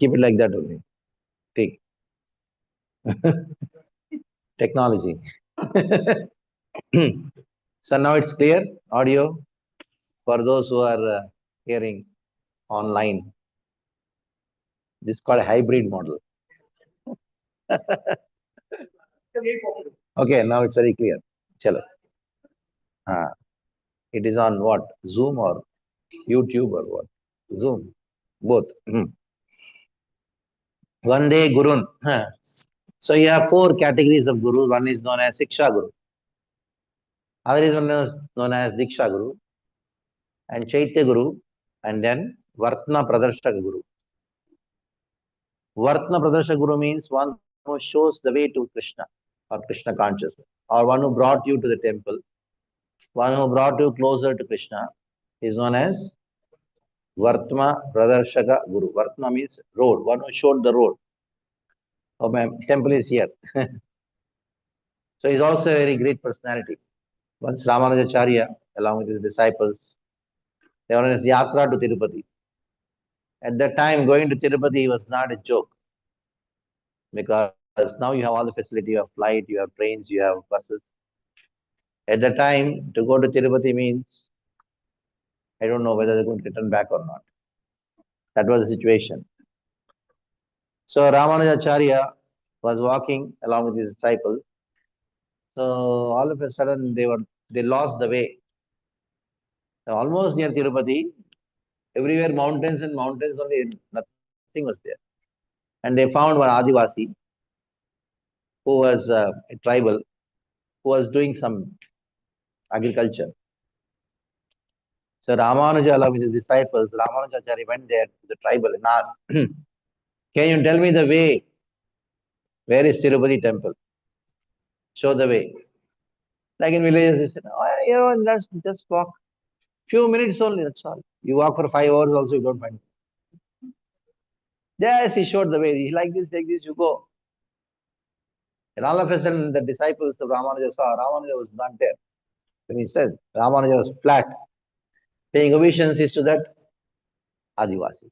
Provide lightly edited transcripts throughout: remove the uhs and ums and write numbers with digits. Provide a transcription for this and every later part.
Keep it like that only. Take technology. So now it's clear audio for those who are hearing online. This is called a hybrid model. Okay, now it's very clear. Chalo. It is on what? Zoom or YouTube or what? Zoom. Both. One day Gurun. So you have four categories of gurus. One is known as Siksha Guru. Other is known as Diksha Guru and Chaitya Guru and then Vartna Pradarshaka Guru. Vartna Pradarshaka Guru means one who shows the way to Krishna or Krishna consciousness, or one who brought you to the temple, one who brought you closer to Krishna is known as Vartma Pradarshaka Guru. Vartma means road, one who showed the road. Oh, my temple is here. So he's also a very great personality. Once Ramanujacharya, along with his disciples, they were on his yatra to Tirupati. At that time, going to Tirupati was not a joke because now you have all the facility. You have flight, you have trains, you have buses. At the time, to go to Tirupati means I don't know whether they're going to return back or not. That was the situation. So Ramanujacharya was walking along with his disciples. So all of a sudden they lost the way. So almost near Tirupati, everywhere mountains and mountains only, nothing was there. And they found one Adivasi who was a tribal who was doing some agriculture. So Ramanuja along with his disciples, Ramanujacharya went there to the tribal and asked, can you tell me the way? Where is Tirupati temple? Show the way. Like in villages, they said, oh, you know, let's just walk. Few minutes only, that's all. You walk for 5 hours also, you don't find it. Yes, he showed the way. He like this, you go. And all of a sudden, the disciples of Ramanuja saw Ramanuja was not there. When he said, Ramanuja was flat, paying obeisances to that Adivasi.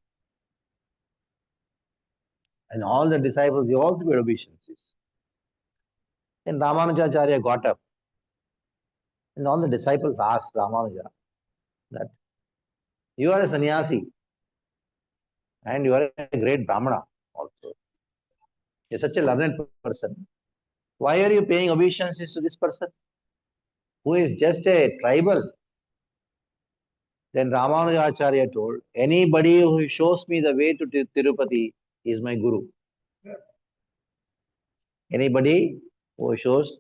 And all the disciples, they also paid obeisances. Then Ramanujacharya got up. And all the disciples asked Ramanuja that, you are a sannyasi and you are a great Brahmana also. You're such a learned person. Why are you paying obeisances to this person who is just a tribal? Then Ramanujacharya told, anybody who shows me the way to Tirupati is my guru. Anybody who shows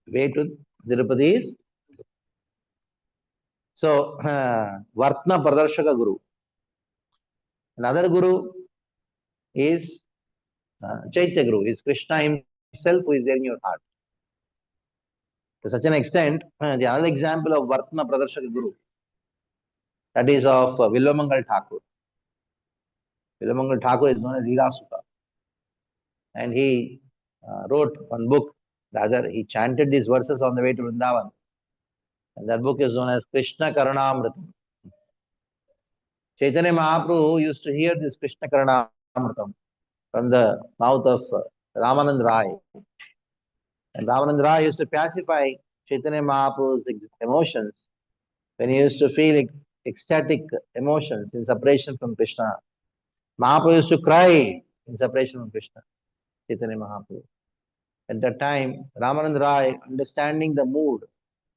way to Tirupati is. So, Vartna Pradarshaka Guru. Another guru is Chaitya Guru, is Krishna himself who is there in your heart. To such an extent, the other example of Vartna Pradarshaka Guru, that is of Villamangal Thakur. Villamangal Thakur is known as Leela Sukha. And he wrote one book, rather he chanted these verses on the way to Vrindavan. And that book is known as Krishna Karunamritam. Chaitanya Mahaprabhu used to hear this Krishna Karunamritam from the mouth of Ramanand Rai. And Ramanand Rai used to pacify Chaitanya Mahaprabhu's emotions when he used to feel ecstatic emotions in separation from Krishna. Mahaprabhu used to cry in separation from Krishna, Chaitanya Mahaprabhu. At that time, Ramanand Rai, understanding the mood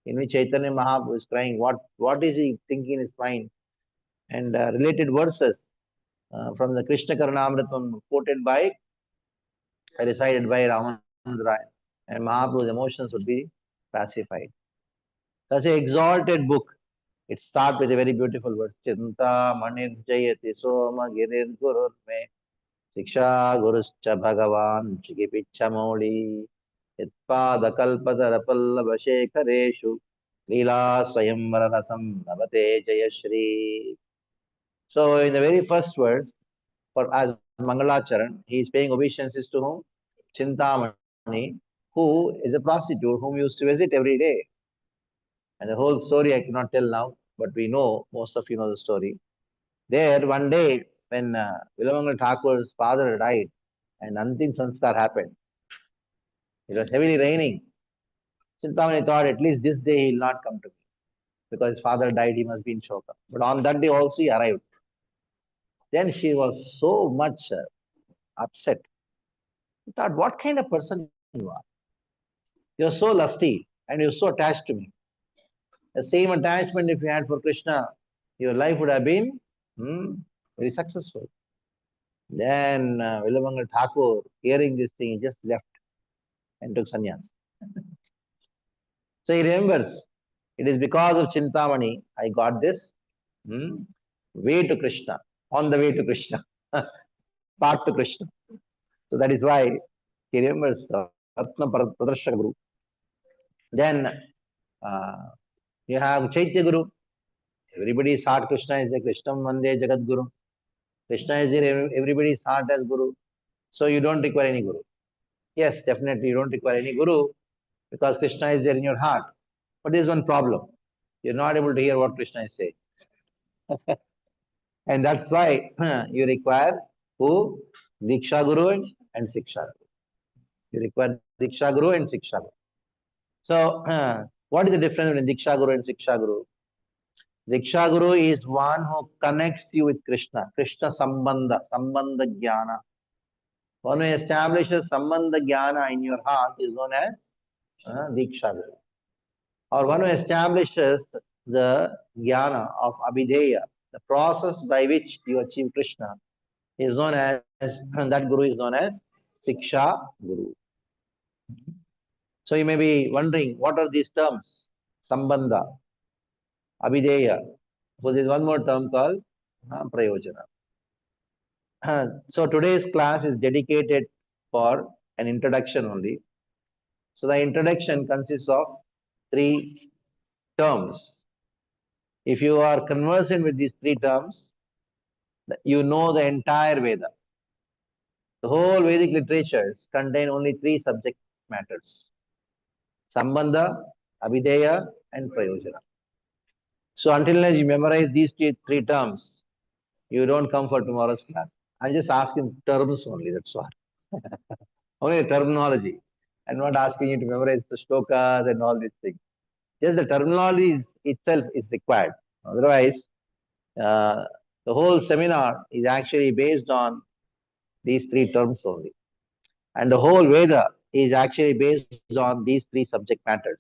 in which Chaitanya Mahaprabhu is crying, what is he thinking in his mind, and related verses from the Krishna Karunamritam quoted by, recited by Ramanand Rai, and Mahaprabhu's emotions would be pacified. Such an exalted book. It starts with a very beautiful verse. Chinta manir jayati soma girir gurur me siksha guruscha bhagavan chikipicha moli itpada kalpada rapallava shekareshu lila swayamvara rasam navate jayashri. So in the very first verse, for as Mangalacharan, he is paying obeisances to whom? Chintamani, who is a prostitute whom he used to visit every day. And the whole story I cannot tell now, but we know, most of you know the story. There, one day, when Vilamangal Thakur's father died and Antim Sanskar happened, it was heavily raining. Chintamani thought at least this day he will not come to me because his father died, he must be in Shoka. But on that day also he arrived. Then she was so much upset. She thought, what kind of person you are? You're so lusty and you're so attached to me. The same attachment if you had for Krishna, your life would have been very successful. Then Vilamangal Thakur, hearing this thing, he just left and took sannyas. So he remembers, it is because of Chintamani I got this way to Krishna, on the way to Krishna, path to Krishna. So that is why he remembers Ratna Pradarshaka Guru. Then you have Chaitya Guru. Everybody's heart Krishna is a Krishnam Vande Jagat Guru. Krishna is there, everybody's heart as Guru. So you don't require any Guru. Yes, definitely you don't require any Guru because Krishna is there in your heart. But there is one problem. You're not able to hear what Krishna is saying. And that's why you require who? Diksha Guru and Siksha Guru. You require Diksha Guru and Siksha Guru. So, what is the difference between Diksha Guru and Siksha Guru? Diksha Guru is one who connects you with Krishna. Krishna Sambandha, Sambandha Jnana. One who establishes Sambandha Jnana in your heart is known as Diksha Guru. Or one who establishes the Jnana of Abhideya, the process by which you achieve Krishna, is known as, that Guru is known as Siksha Guru. So you may be wondering, what are these terms? Sambandha, Abhideya. So there is one more term called Prayojana. So today's class is dedicated for an introduction only. So the introduction consists of 3 terms. If you are conversant with these 3 terms, you know the entire Veda. The whole Vedic literatures contain only 3 subject matters: Sambandha, Abhideya, and Prayojana. So until you memorize these 3 terms, you don't come for tomorrow's class. I'm just asking terms only, that's all. Only terminology. I'm not asking you to memorize the shlokas and all these things. Just the terminology itself is required. Otherwise, the whole seminar is actually based on these 3 terms only. And the whole Veda is actually based on these 3 subject matters: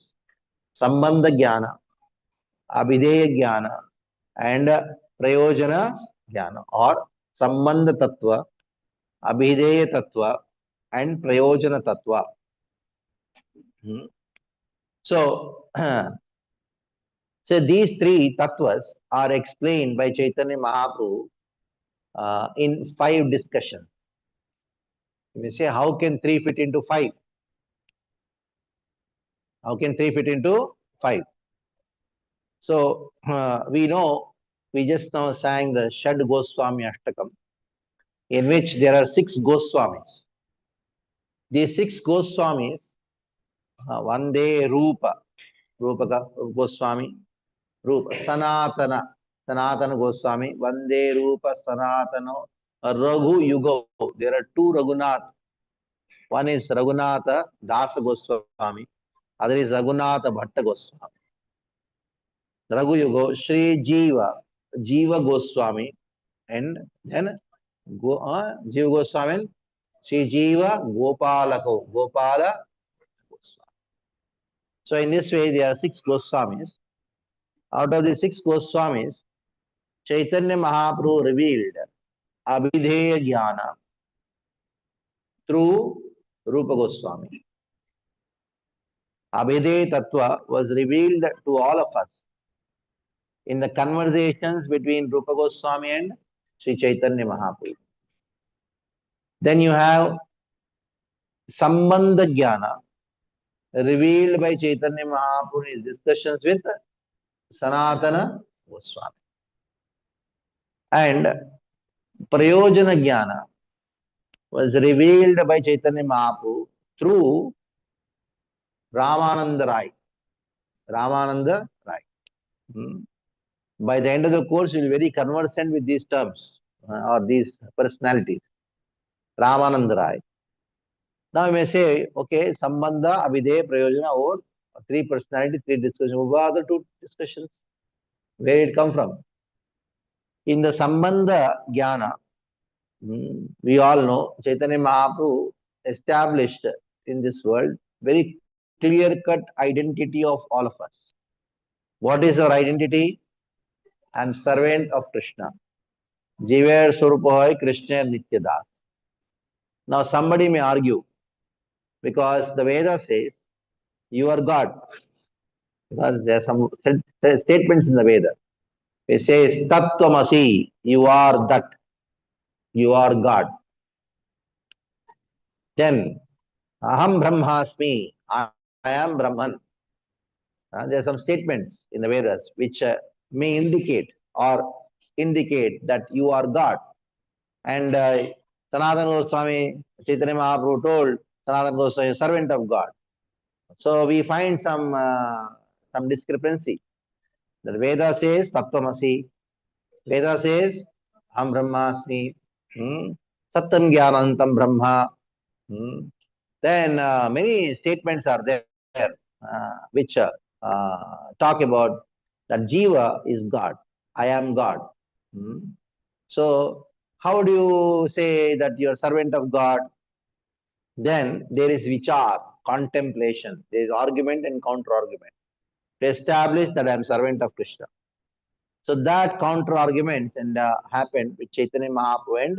Sambandha Jnana, Abhideya Jnana, and Prayojana Jnana, or Sambandha Tattva, Abhideya Tattva, and Prayojana Tattva. So, so these 3 tattvas are explained by Chaitanya Mahaprabhu in 5 discussions. You may say, how can 3 fit into 5? How can 3 fit into 5? So we know, we just now sang the Shad Goswami Ashtakam, in which there are 6 Goswamis. These 6 Goswamis, one day Rupa Goswami, Rupa, Sanatana Goswami, Vande Rupa Sanatana, Raghu Yugo. There are 2 Raghunath. One is Raghunatha Dasa Goswami, other is Raghunatha Bhatta Goswami. Raghu Yugo, Sri Jiva Goswami, and then Jiva Goswami and Sri Jiva Gopala Goswami. So in this way, there are 6 Goswamis. Out of the 6 Goswamis, Chaitanya Mahaprabhu revealed Abhideya Jnana through Rupa Goswami. Abhideya Tattva was revealed to all of us in the conversations between Rupa Goswami and Sri Chaitanya Mahaprabhu. Then you have Sambandha Jnana revealed by Chaitanya Mahaprabhu in his discussions with Sanatana Goswami. And Prayojana Jnana was revealed by Chaitanya Mahaprabhu through Ramananda Rai. By the end of the course, you will be very conversant with these terms. or these personalities. Ramananda Rai. Now you may say, okay, Sambandha, Abhideya, Prayojana, or three personalities, three discussions. What are the two discussions? Where it come from? In the Sambandha Jnana, we all know Chaitanya Mahaprabhu established in this world very clear-cut identity of all of us. What is our identity? I am servant of Krishna. Jiver Surupoy Krishna Nityadas. Now somebody may argue, because the Veda says you are God. Because there are some statements in the Veda. It says Tattvamasi, you are that, you are God. Then Aham Brahmasmi, I am Brahman. There are some statements in the Vedas which may indicate that you are God. And Sanatana Goswami, Chaitanya Mahaprabhu told Sanatana Goswami, servant of God. So we find some discrepancy. The Veda says Tattvamasi. Veda says Aham Brahmasmi. Satyam Jnanantam Brahma. Then many statements are there which talk about that Jiva is God. I am God. So how do you say that you are servant of God? Then there is vichar, contemplation. There is argument and counter-argument to establish that I am servant of Krishna. So that counter-argument happened with Chaitanya Mahaprabhu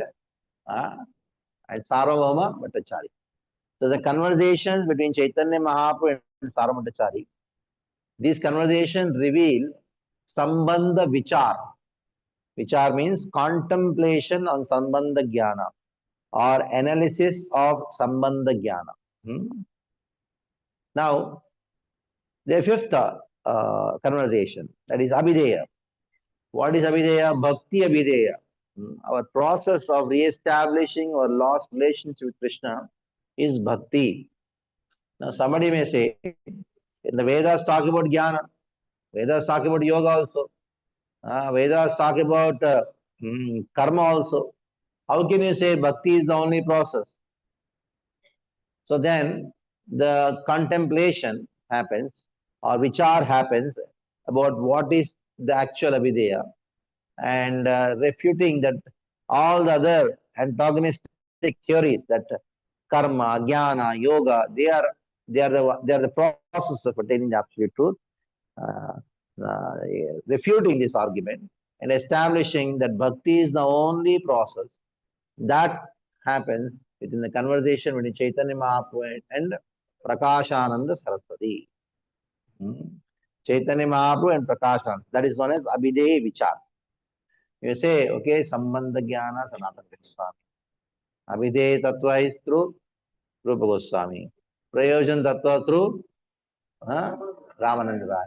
and Sarvabhauma Bhattacharya. So the conversations between Chaitanya Mahaprabhu and Sarvabhauma Bhattacharya, these conversations reveal Sambandha Vichar. Vichar means contemplation on Sambandha Jnana or analysis of Sambandha Jnana. Now, the fifth conversation, that is Abhideya. What is Abhideya? Bhakti Abhideya. Our process of re-establishing our lost relationship with Krishna is Bhakti. Now, somebody may say, in the Vedas talk about Jnana, Vedas talk about Yoga also, Vedas talk about Karma also. How can you say Bhakti is the only process? So then the contemplation happens, or vichar happens about what is the actual Abhideya, and refuting that all the other antagonistic theories that karma, jnana, yoga, they are the process of attaining the absolute truth, refuting this argument and establishing that bhakti is the only process that happens within the conversation between Chaitanya Mahaprabhu and Prakashananda Saraswati. Chaitanya Mahaprabhu and Prakashananda. That is known as Abhideya Vichar. You say, okay, Sambandha Jnana Sanatana Goswami. Abhideya Tattva is through Rupa Goswami. Prayojan Tattva through Ramananda Rai.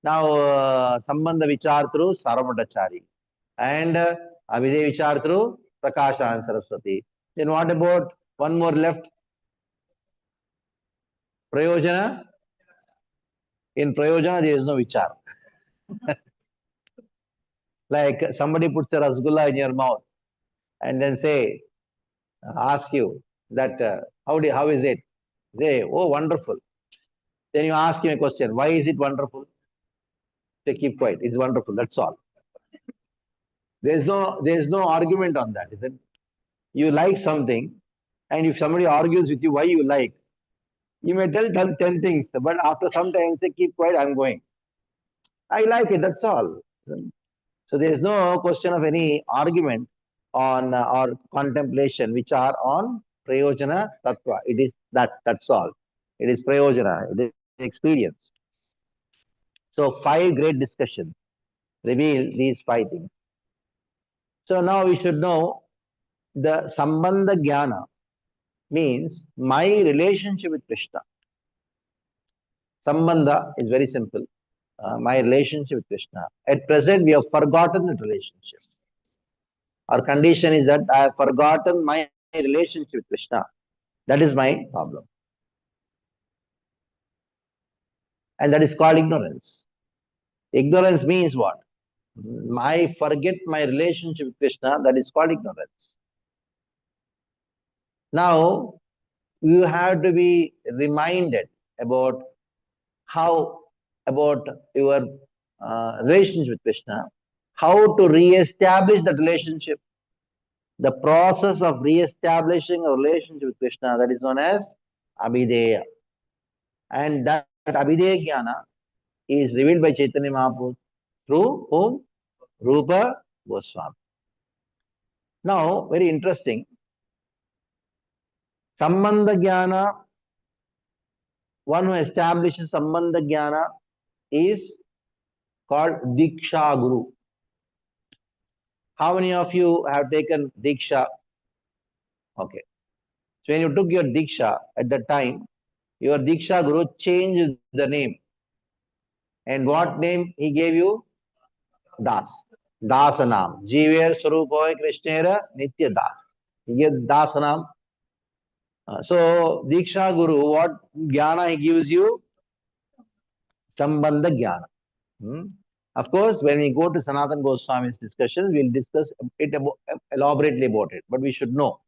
Now, Sambandha Vichar through Sarvabhaumachari. And Abhideya Vichar through Prakashananda Saraswati. Then what about one more left? Prayojana. In Prayojana, there is no Vichar. Like somebody puts a rasgulla in your mouth and then ask you that how is it? Say, oh, wonderful. Then you ask him a question, why is it wonderful? Say, keep quiet. It's wonderful. That's all. There's no argument on that, is it? You like something, and if somebody argues with you why you like, you may tell 10 things, but after some time say, keep quiet, I'm going. I like it, that's all. So there is no question of any argument on or contemplation which are on Prayojana Tattva. It is that's all. It is Prayojana, it is experience. So 5 great discussions reveal these 5 things. So now we should know the Sambandha Jnana means my relationship with Krishna. Sambandha is very simple. My relationship with Krishna. At present, we have forgotten that relationship. Our condition is that I have forgotten my relationship with Krishna. That is my problem. And that is called ignorance. Ignorance means what? I forget my relationship with Krishna, that is called ignorance. Now, you have to be reminded about how, about your relationship with Krishna, how to re-establish that relationship. The process of re-establishing a relationship with Krishna, that is known as Abhideya. And that Abhideya Jnana is revealed by Chaitanya Mahaprabhu through whom? Rupa Goswami. Now, very interesting. Sambandha Jnana, one who establishes Sambandha Jnana is called Diksha Guru. How many of you have taken Diksha? Okay. So when you took your Diksha, at that time, your Diksha Guru changed the name. And what name he gave you? Das. Dasanam. Jiver Swarupoy Krishnera Nitya Das. He gave Dasanam. So Diksha Guru, what Jnana he gives you? Sambandha Jnana. Of course, when we go to Sanatana Goswami's discussion, we'll discuss it elaborately about it, but we should know.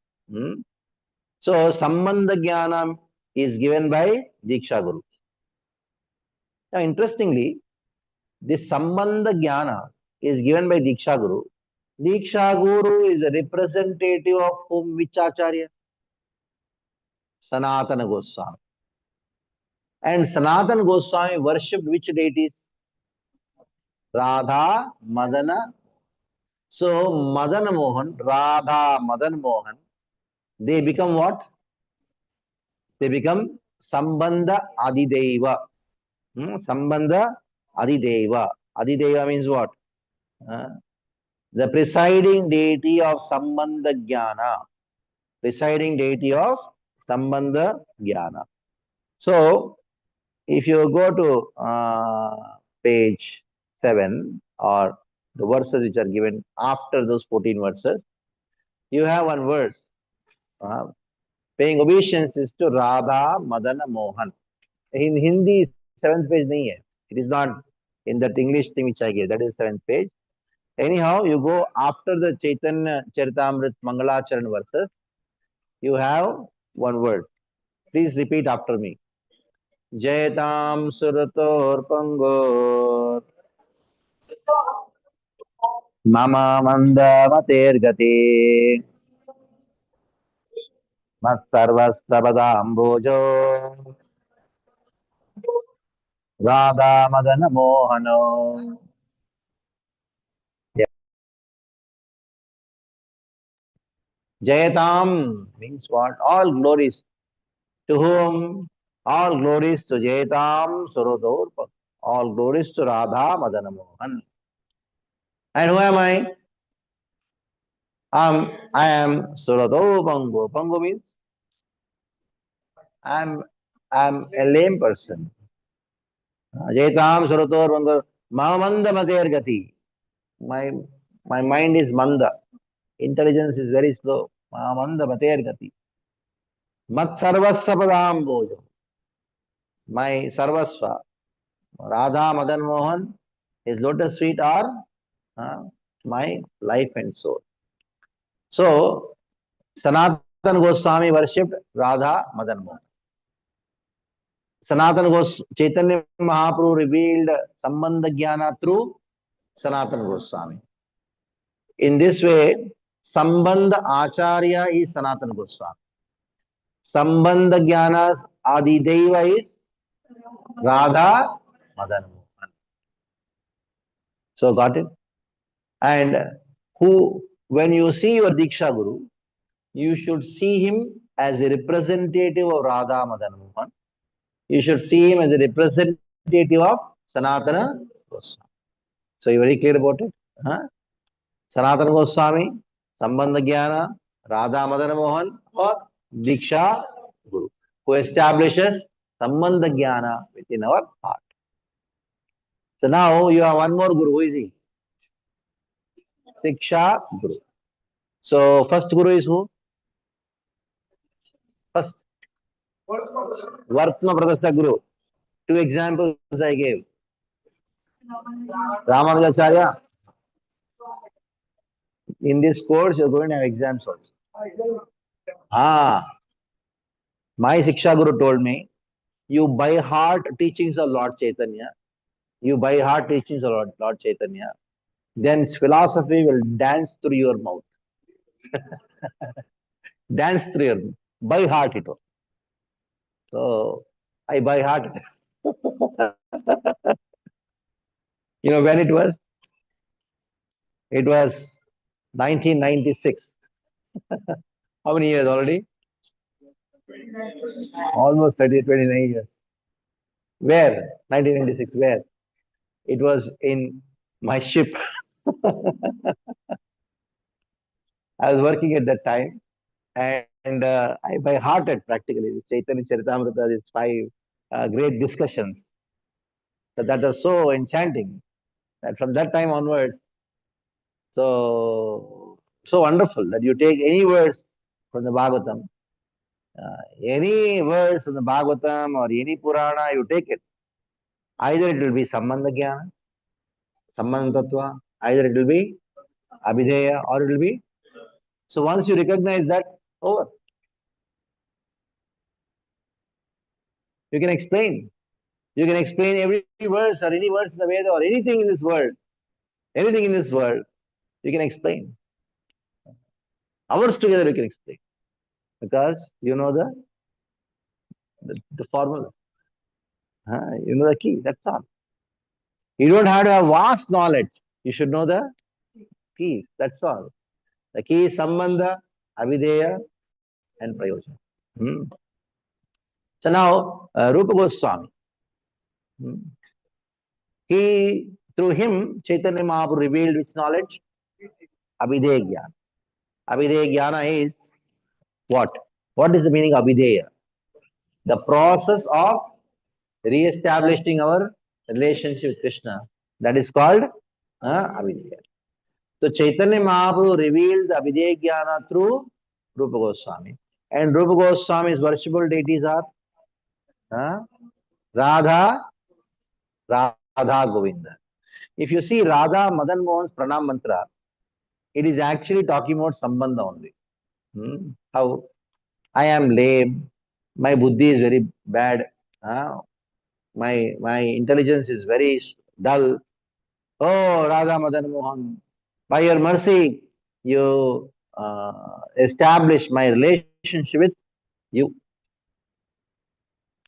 So, Sambandha Jnana is given by Diksha Guru. Now, interestingly, this Sambandha Jnana is given by Diksha Guru. Diksha Guru is a representative of whom? Which Acharya? Sanatana Goswami. And Sanatana Goswami worshipped which deities? Radha, Madana. So, Madan Mohan, Radha, Madan Mohan, they become what? They become Sambandha Adideva. Sambandha Adideva. Adideva means what? The presiding deity of Sambandha Jnana. Presiding deity of Sambandha Jnana. So, if you go to page 7 or the verses which are given after those 14 verses, you have one verse. Paying obeisances to Radha Madana Mohan. In Hindi, 7th page nahi hai. It is not in that English thing which I gave. That is 7th page. Anyhow, you go after the Chaitanya Charitamrita Mangalacharan verses, you have one word. Please repeat after me. Jayatam Surator Pangor Mama Manda Mater Gati Mat Sarvastabadam Bojo Radha Madana Mohano. Jayatam means what? All glories. To whom? All glories to Jayatam Surodorpa. All glories to Radha Madana Mohan. And who am I? I am Surado Pango. Pango means I'm a lame person. Jayatam Surodor Pango. Mamanda Mater Gati. My mind is manda. Intelligence is very slow. Mamanda Mater Gati. Mat Sarvasva Padam Bojo. My Sarvasva. Radha Madan Mohan, his lotus feet are my life and soul. So, Sanatana Goswami worshipped Radha Madan Mohan. Chaitanya Mahaprabhu revealed Sambandha Jnana through Sanatana Goswami. In this way, Sambandha Acharya is Sanatana Goswami. Sambandha Jnana's Adideva is Radha Madan Mohan. So, got it? And when you see your Diksha Guru, you should see him as a representative of Radha Madan Mohan. You should see him as a representative of Sanatana Goswami. So, you are very clear about it? Sanatana Goswami, Sambandha Jnana, Radha Madan Mohan, or Diksha Guru, who establishes Sambandha Jnana within our heart. So, now you have one more Guru. Who is he? Siksha Guru. So, first Guru is who? First, Vartma Pradashta Guru. Two examples I gave. Ramanujacharya In this course, you're going to have exams also. Ah, my Shiksha Guru told me, you by heart teachings of Lord Chaitanya, you by heart teachings of Lord Chaitanya, then philosophy will dance through your mouth. Dance through your by heart it was. So I by heart. You know when it was? It was 1996. How many years already? Almost 30, 29 years. Where? 1996. Where? It was in my ship. I was working at that time, and I by hearted practically the Chaitanya Charitamrita, these five great discussions that are so enchanting. That from that time onwards, so wonderful that you take any verse from the Bhagavatam, any verse from the Bhagavatam or any Purana, you take it. Either it will be Sambandha Jnana, Sambandha Tattva, either it will be Abhideya, or it will be. So once you recognize that, over. You can explain. You can explain every verse or any verse in the Veda or anything in this world. Anything in this world, you can explain. Hours together you can explain. Because you know the formula. You know the key. That's all. You don't have to have vast knowledge. You should know the keys. That's all. The key is Sambandha, Avideya, and Prayojana. Hmm. So now, Rupa Goswami, through him, Chaitanya Mahaprabhu revealed which knowledge? Abhideya Jnana. Abhideya Jnana is what? What is the meaning of Abhideya? The process of re-establishing our relationship with Krishna. That is called Abhideya. So Chaitanya Mahaprabhu revealed the Abhideya Jnana through Rupa Goswami. And Rupa Goswami's worshipable deities are Radha, Radha Govinda. If you see Radha Madan Mohan's Pranam Mantra, it is actually talking about Sambandha only. How I am lame, my buddhi is very bad, my intelligence is very dull. Oh, Radha Madan Mohan, by your mercy, you establish my relationship with you.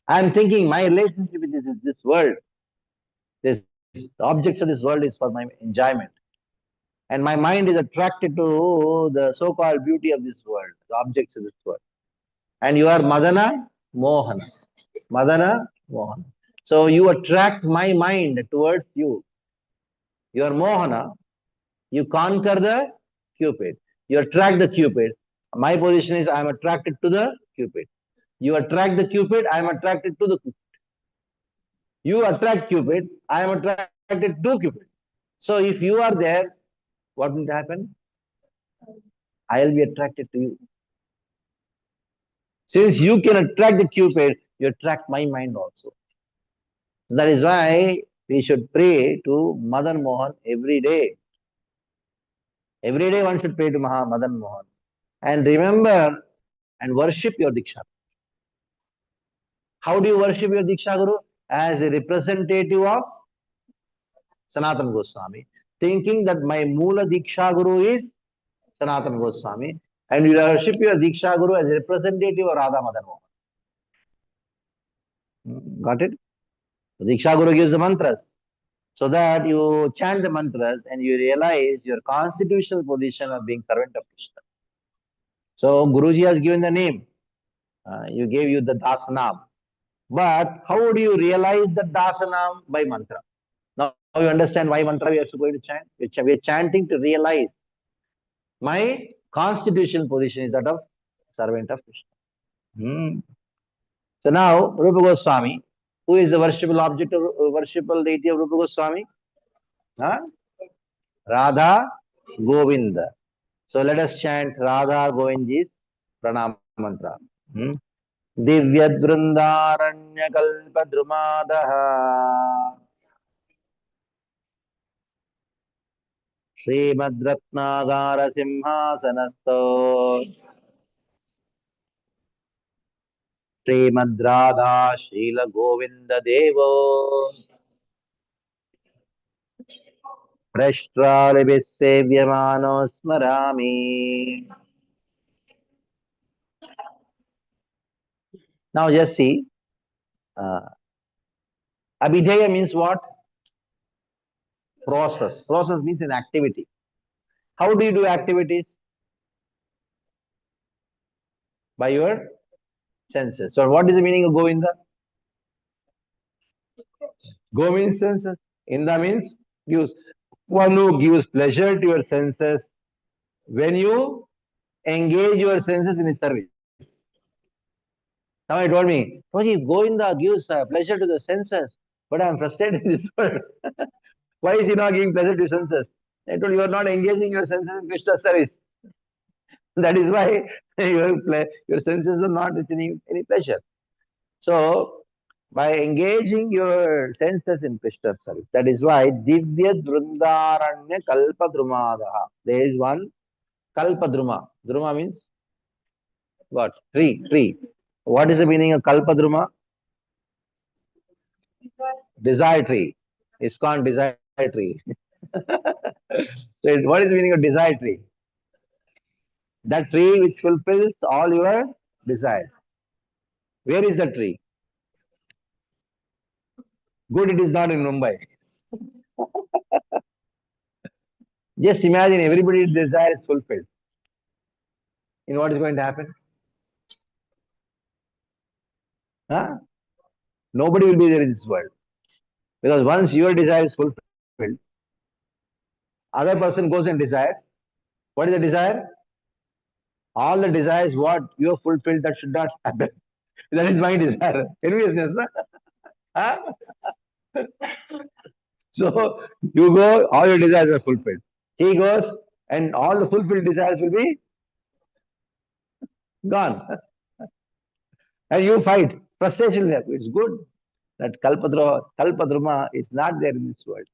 I am thinking my relationship with this world, this the objects of this world is for my enjoyment. And my mind is attracted to the so-called beauty of this world, the objects of this world. And you are Madana Mohana. Madana Mohana. So you attract my mind towards you. You are Mohana. You conquer the Cupid. You attract the Cupid. My position is I am attracted to the Cupid. You attract the Cupid, I am attracted to the Cupid. You attract Cupid, I am attracted to Cupid. So if you are there, what will happen? I will be attracted to you. Since you can attract the Cupid, you attract my mind also. So that is why we should pray to Madan Mohan every day. Every day one should pray to Madan Mohan. And remember and worship your Diksha. How do you worship your Diksha Guru? As a representative of Sanatana Goswami. Thinking that my Mula Diksha Guru is Sanatana Goswami. And you worship your Diksha Guru as a representative of Radha Madan Mohan. Got it? The Diksha Guru gives the mantras. So that you chant the mantras and you realize your constitutional position of being servant of Krishna. So Guruji has given the name. You gave you the Dasanam. But how would you realize the Dasanam? By mantra. Now you understand why mantra we are going to chant? We are chanting to realize my constitutional position is that of servant of Krishna. So now Rupa Goswami, who is the worshipable object of worshipable deity of Rupa Goswami? Radha Govinda. So let us chant Radha Govinda's Pranam Mantra. Divyad Vrindaranya Kalpa Drumadaha Srimadratnagara Simhasanasto Srimadradha Srila Govinda Devo Prashtralibhisevyamano Smarami. Now just see, uh, Abhidheya means what? Process. Process means an activity. How do you do activities? By your senses. So what is the meaning of Govinda? Go means senses. Inda means gives. One who gives pleasure to your senses when you engage your senses in his service. Somebody told me, Toji, Govinda gives pleasure to the senses, but I am frustrated in this world. Why is he not giving pleasure to senses? I told you, are not engaging your senses in Krishna's service. That is why your senses are not receiving any pleasure. So, by engaging your senses in Krishna's service, that is why Divya Drundaranya Kalpadrumadaha. There is one Kalpadruma. Druma means what? Tree. Tree. What is the meaning of Kalpadruma? Desire tree. ISKCON desire tree. So, what is the meaning of desire tree? That tree which fulfills all your desires. Where is the tree? Good, it is not in Mumbai. Just imagine everybody's desire is fulfilled. You know what is going to happen? Huh? Nobody will be there in this world. Because once your desire is fulfilled, other person goes and desires. What is the desire? All the desires what you have fulfilled that should not happen. That is my desire. Enviousness, no? Huh? So you go, all your desires are fulfilled. He goes, and all the fulfilled desires will be gone. And you fight. Frustration there. It's good that Kalpadruma is not there in this world.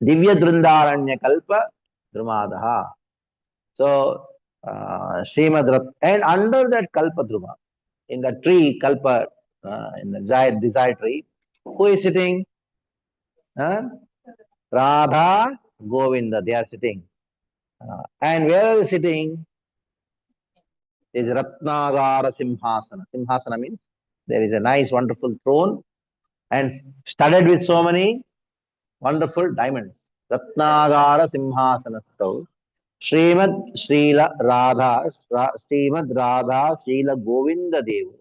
Divya Drundaranya Kalpa Drumadaha. So, Srimad Rat, and under that Kalpadruma, in the tree, Kalpa, in the desire tree, who is sitting? Radha, Govinda, they are sitting. And where are they sitting? Is Ratnagara Simhasana. Simhasana means there is a nice, wonderful throne and studded with so many wonderful diamonds. Ratnagara Simhasanastav. Srimad Radha Srila Govinda Devo.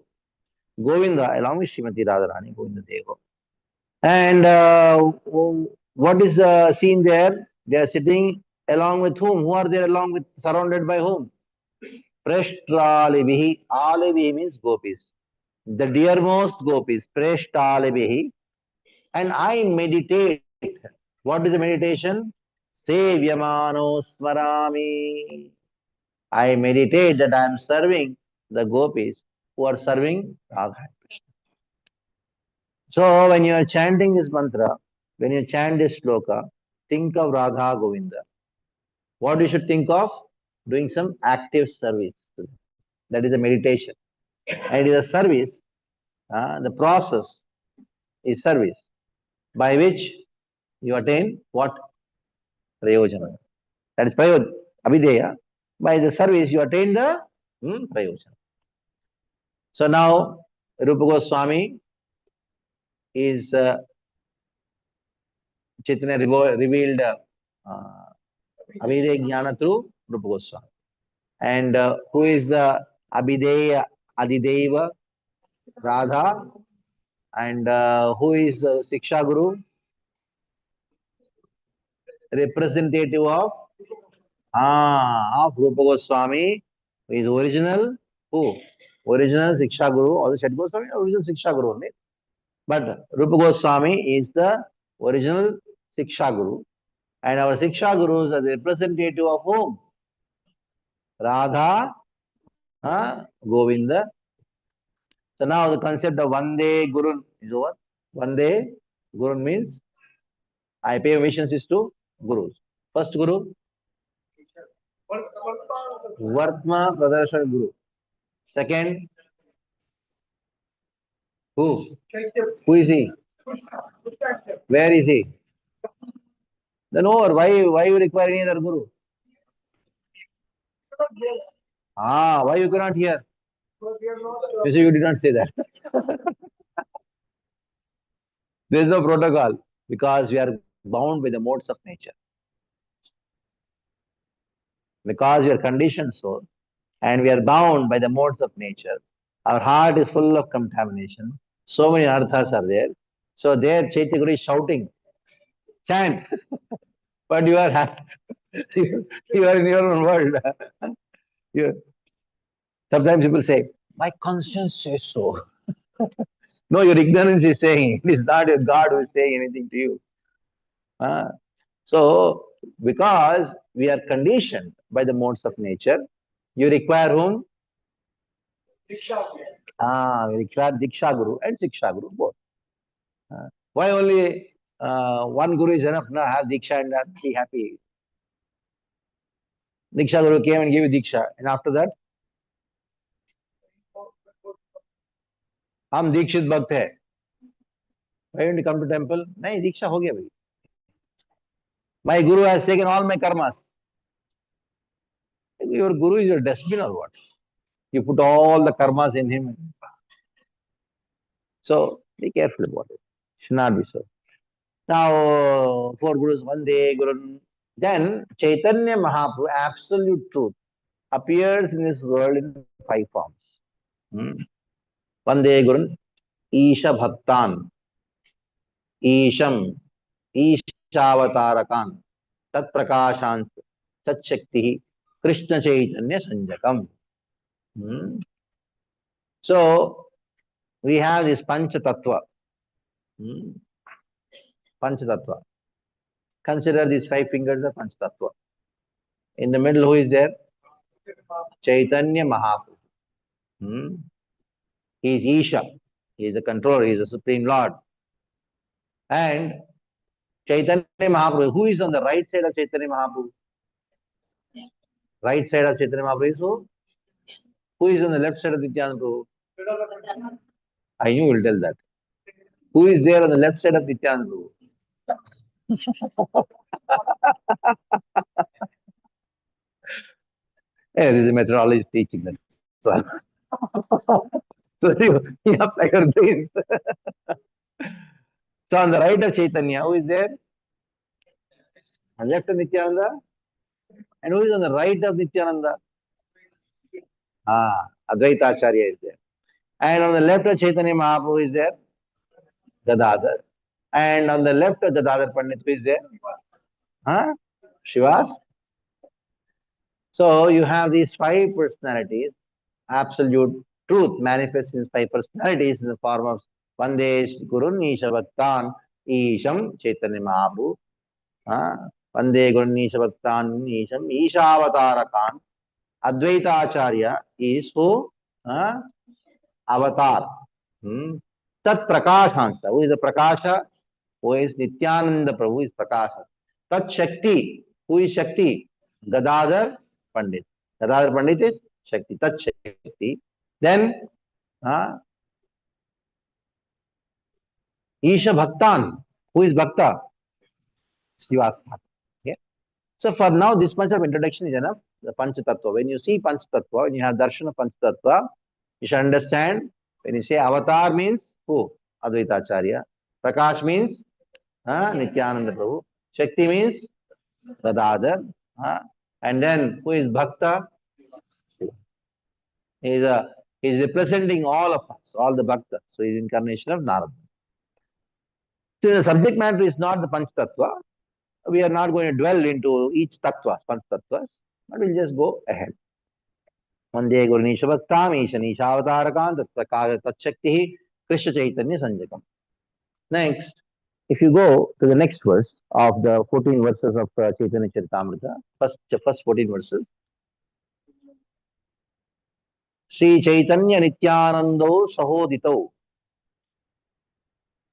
Govinda along with Srimati Radharani Govinda Devo. And what is the scene there? They are sitting along with whom? Who are there along with, surrounded by whom? Preshtralibihi. Alibihi means gopis. The dearmost gopis. Preshtralibihi. And I meditate. What is the meditation? Sevyamano smarami. I meditate that I am serving the gopis who are serving Radha and Krishna. So when you are chanting this mantra, when you chant this sloka, think of Radha Govinda. What you should think of? Doing some active service. That is a meditation. And it is a service. The process is service by which you attain what? Prayojana. That is Prayojana. Abhideya. By the service you attain the Prayojana. So now Rupa Goswami is Chaitanya revealed Abhideya Jnana through Rupa Goswami. And who is the Abhideya Adideva? Radha. And who is Siksha Guru? Representative of Rupa Goswami, who is original, who? Original Siksha Guru, or the Shat Goswami, original Siksha Guru only. But Rupa Goswami is the original Siksha Guru. And our Siksha Gurus are the representative of whom? Radha, Govinda. So now the concept of Vande Guru is over. Vande Guru means I pay obeisance to gurus. First guru, Vartma Pradarshana Guru. Second, who? Who is he? Where is he? Then over. Why you require any other guru? Why you cannot hear? You see, you did not say that. There is no protocol because we are bound by the modes of nature. Because we are conditioned so, and we are bound by the modes of nature. Our heart is full of contamination. So many arthas are there. So there Chaitya Guru is shouting, chant, but you are you are in your own world. You, sometimes people say, my conscience says so. No, your ignorance is saying. It is not your God who is saying anything to you. So, because we are conditioned by the modes of nature, you require whom? We require Diksha Guru and Siksha Guru both. Why only one Guru is enough? Now have Diksha and be happy. Diksha Guru came and gave you Diksha, and after that, हम दीक्षित भक्त है. Why don't you come to temple? नहीं दीक्षा हो गया भाई. My Guru has taken all my karmas. Your Guru is your dustbin or what? You put all the karmas in him. So be careful about it. Should not be so. Now, four Gurus, one day, Guru. Then Chaitanya Mahaprabhu, absolute truth, appears in this world in five forms. One day, Guru, Isha Bhaktan, Isham, Ishavatarakan, Tat Prakashant, Tat Shakti, Krishna Chaitanya Sanjakam. So, we have this Pancha Tattva. Pancha Tattva. Consider these five fingers of Pancha Tattva. In the middle, who is there? Chaitanya Mahaprabhu. He is Isha. He is the controller. He is the Supreme Lord. And Chaitanya Mahaprabhu. Who is on the right side of Chaitanya Mahaprabhu? Right side of Chaitanya Mahaprabhu is who? Who is on the left side of Nityananda Prabhu? I knew you will tell that. Who is there on the left side of Nityananda Prabhu? This is a methodology teaching that. So you apply your brains. So on the right of Chaitanya, who is there? On the left of Nityananda? And who is on the right of Nityananda? Advaita Acharya is there. And on the left of Chaitanya Mahaprabhu is there? Gadadhar. And on the left of Gadadhar Pandit, who is there? Shivas. So you have these five personalities, absolute truth manifests in five personalities in the form of Vandesh Gurun Isha Bhaktan Isham Chaitanya Mahaprabhu. Vande Gurun Isha Bhaktan Isham Ishavatarakan. Advaita Acharya is who? Avatar. Tat Prakashansa. Who is the Prakasha? Who is Nityananda Prabhu? Who is Prakasha? Tat Shakti. Who is Shakti? Gadadhar Pandit. Gadadhar Pandit is Shakti. Tat Shakti. Then Isha Bhaktan. Who is Bhakta? Srivastava. Okay. So for now, this much of introduction is enough. The Pancha Tattva. When you see Pancha Tattva, when you have darshan of Pancha Tattva, you should understand. When you say avatar means who? Advaita Acharya. Prakash means Nityananda Prabhu. Shakti means Gadadhar. And then who is Bhakta? He is representing all of us, all the Bhaktas. So he is incarnation of Narada. So the subject matter is not the Panch Tattva. We are not going to dwell into each Tattva, Panch Tattvas, but we'll just go ahead. Vande Guru Nisha Bhaktam, Isha Nishavatarakam, Tat Shakti, Krishna Chaitanya Sanjakam. Next, if you go to the next verse of the 14 verses of Chaitanya Charitamrita, first 14 verses. Sri Chaitanya Nityanando Sahodito.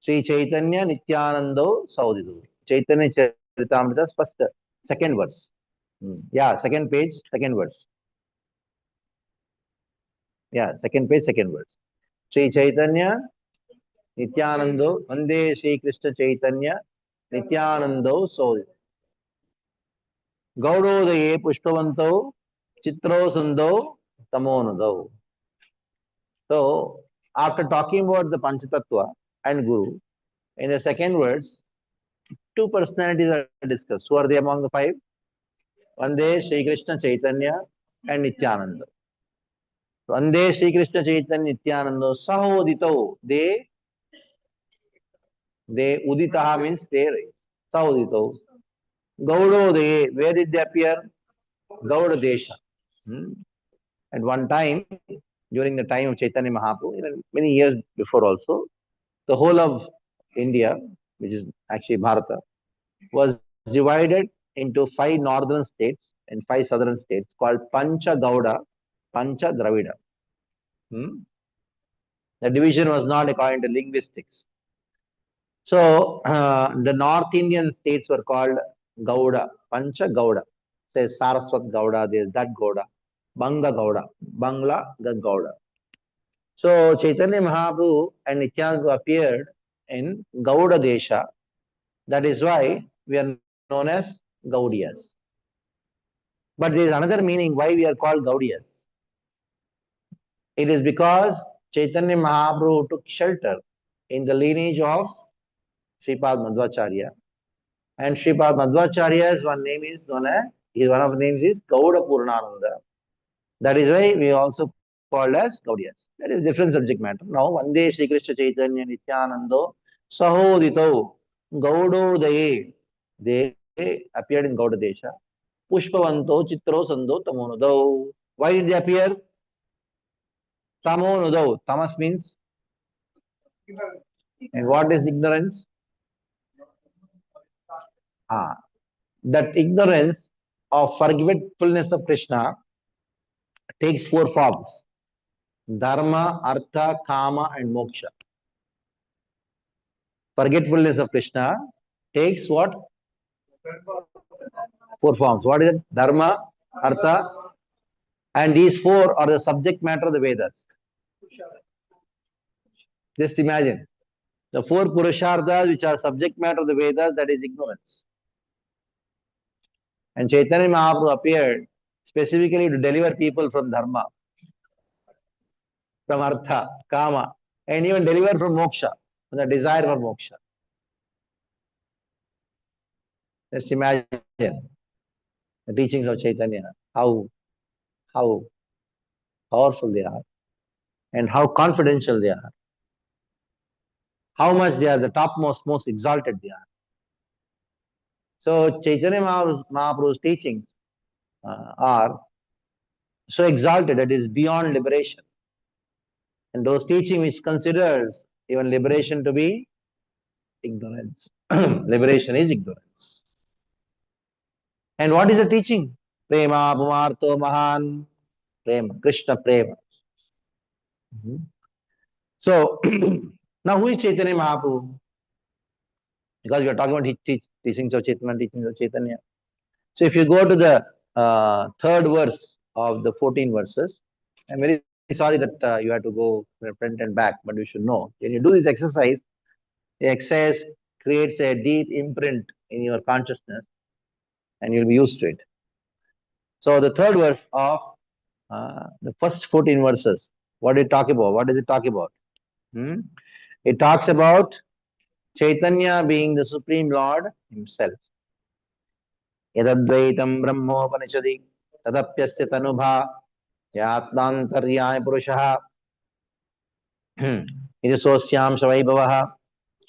Sri Chaitanya Nityanando Sahodito. Chaitanya Charitamrita's second verse. Yeah, second page, second verse. Yeah, second page, second verse. Sri Chaitanya Nityanando Vande Sri Krishna Chaitanya Nityanando So Gaudodaye Pushpavanto Chitro Sando Tamonado. So, after talking about the Panchatattva and Guru, in the second verse, two personalities are discussed. Who are they among the five? Vande Sri Krishna Chaitanya and Nityananda. Vande Sri Krishna Chaitanya Nityananda Sahodito. They Uditaha means they Sahodito. Gaudo they where did they appear? Gauda Desha. At one time, during the time of Chaitanya Mahaprabhu, even many years before also, the whole of India, which is actually Bharata, was divided into 5 northern states and 5 southern states called Pancha Gauda, Pancha Dravida. The division was not according to linguistics. So, the North Indian states were called Gauda, Pancha Gauda. Say Saraswat Gauda, there's that Gauda, Banga Gauda, Bangla Gauda. So, Chaitanya Mahaprabhu and Nityananda appeared in Gauda Desha. That is why we are known as Gaudiyas. But there is another meaning why we are called Gaudiyas. It is because Chaitanya Mahaprabhu took shelter in the lineage of Sripad Madhvacharya. And Sripad Madhvacharya's one name is known as, one of the names is Gauda Purnananda. That is why we also called as Gaudiyas. That is different subject matter. Now, Vande Sri Krishna Chaitanya Nityanando Sahodito Gaudodaye. They appeared in Gauda Desha. Pushpavanto Chitro Sando Tamonudau. Why did they appear? Tamonudau. Tamas means? And what is ignorance? That ignorance of forgetfulness of Krishna takes 4 forms. Dharma, Artha, Kama and Moksha. Forgetfulness of Krishna takes what? 4 forms. What is it? Dharma, Artha, and these 4 are the subject matter of the Vedas. Just imagine. The 4 Purusharthas which are subject matter of the Vedas, that is ignorance. And Chaitanya Mahaprabhu appeared specifically to deliver people from Dharma, from Artha, Kama, and even deliver from Moksha, from the desire for Moksha. Just imagine the teachings of Chaitanya, how powerful they are, and how confidential they are, how much they are the topmost, most exalted they are. So Chaitanya Mahaprabhu's teachings are so exalted that it is beyond liberation. And those teachings which considers even liberation to be ignorance. Liberation is ignorance. And what is the teaching? Prema Pumarto Mahan. Prema, Krishna Prema. So, now who is Chaitanya Mahaprabhu? Because we are talking about teachings of Chaitanya, teachings of Chaitanya. So, if you go to the 3rd verse of the 14 verses, I'm very sorry that you have to go front and back, but you should know. When you do this exercise, the exercise creates a deep imprint in your consciousness and you'll be used to it. So, the 3rd verse of the first 14 verses, what did it talk about? What does it talk about? It talks about Chaitanya being the Supreme Lord himself. Yadadvaitam Brahmopanishadi Tadapyasya Tanubha Yatmantaryaya Purushaha Idisosyam Shavaibhavaha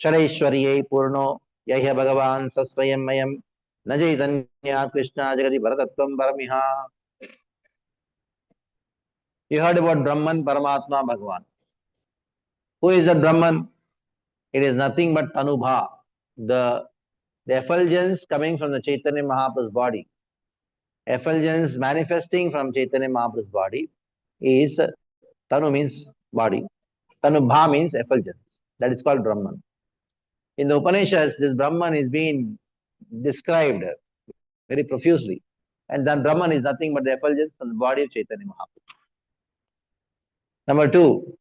Sharaishwarye Purno Yahya Bhagavan Sasvayam Mayam Najaitanya Krishna Jagati Bharatatvam Paramiha. You heard about Brahman, Paramatma, Bhagavan. Who is that Brahman? It is nothing but Tanubha, the effulgence coming from the Chaitanya Mahaprabhu's body. Effulgence manifesting from Chaitanya Mahaprabhu's body is Tanu means body. Tanubha means effulgence. That is called Brahman. In the Upanishads, this Brahman is being described very profusely. And then Brahman is nothing but the effulgence from the body of Chaitanya Mahaprabhu. Number two,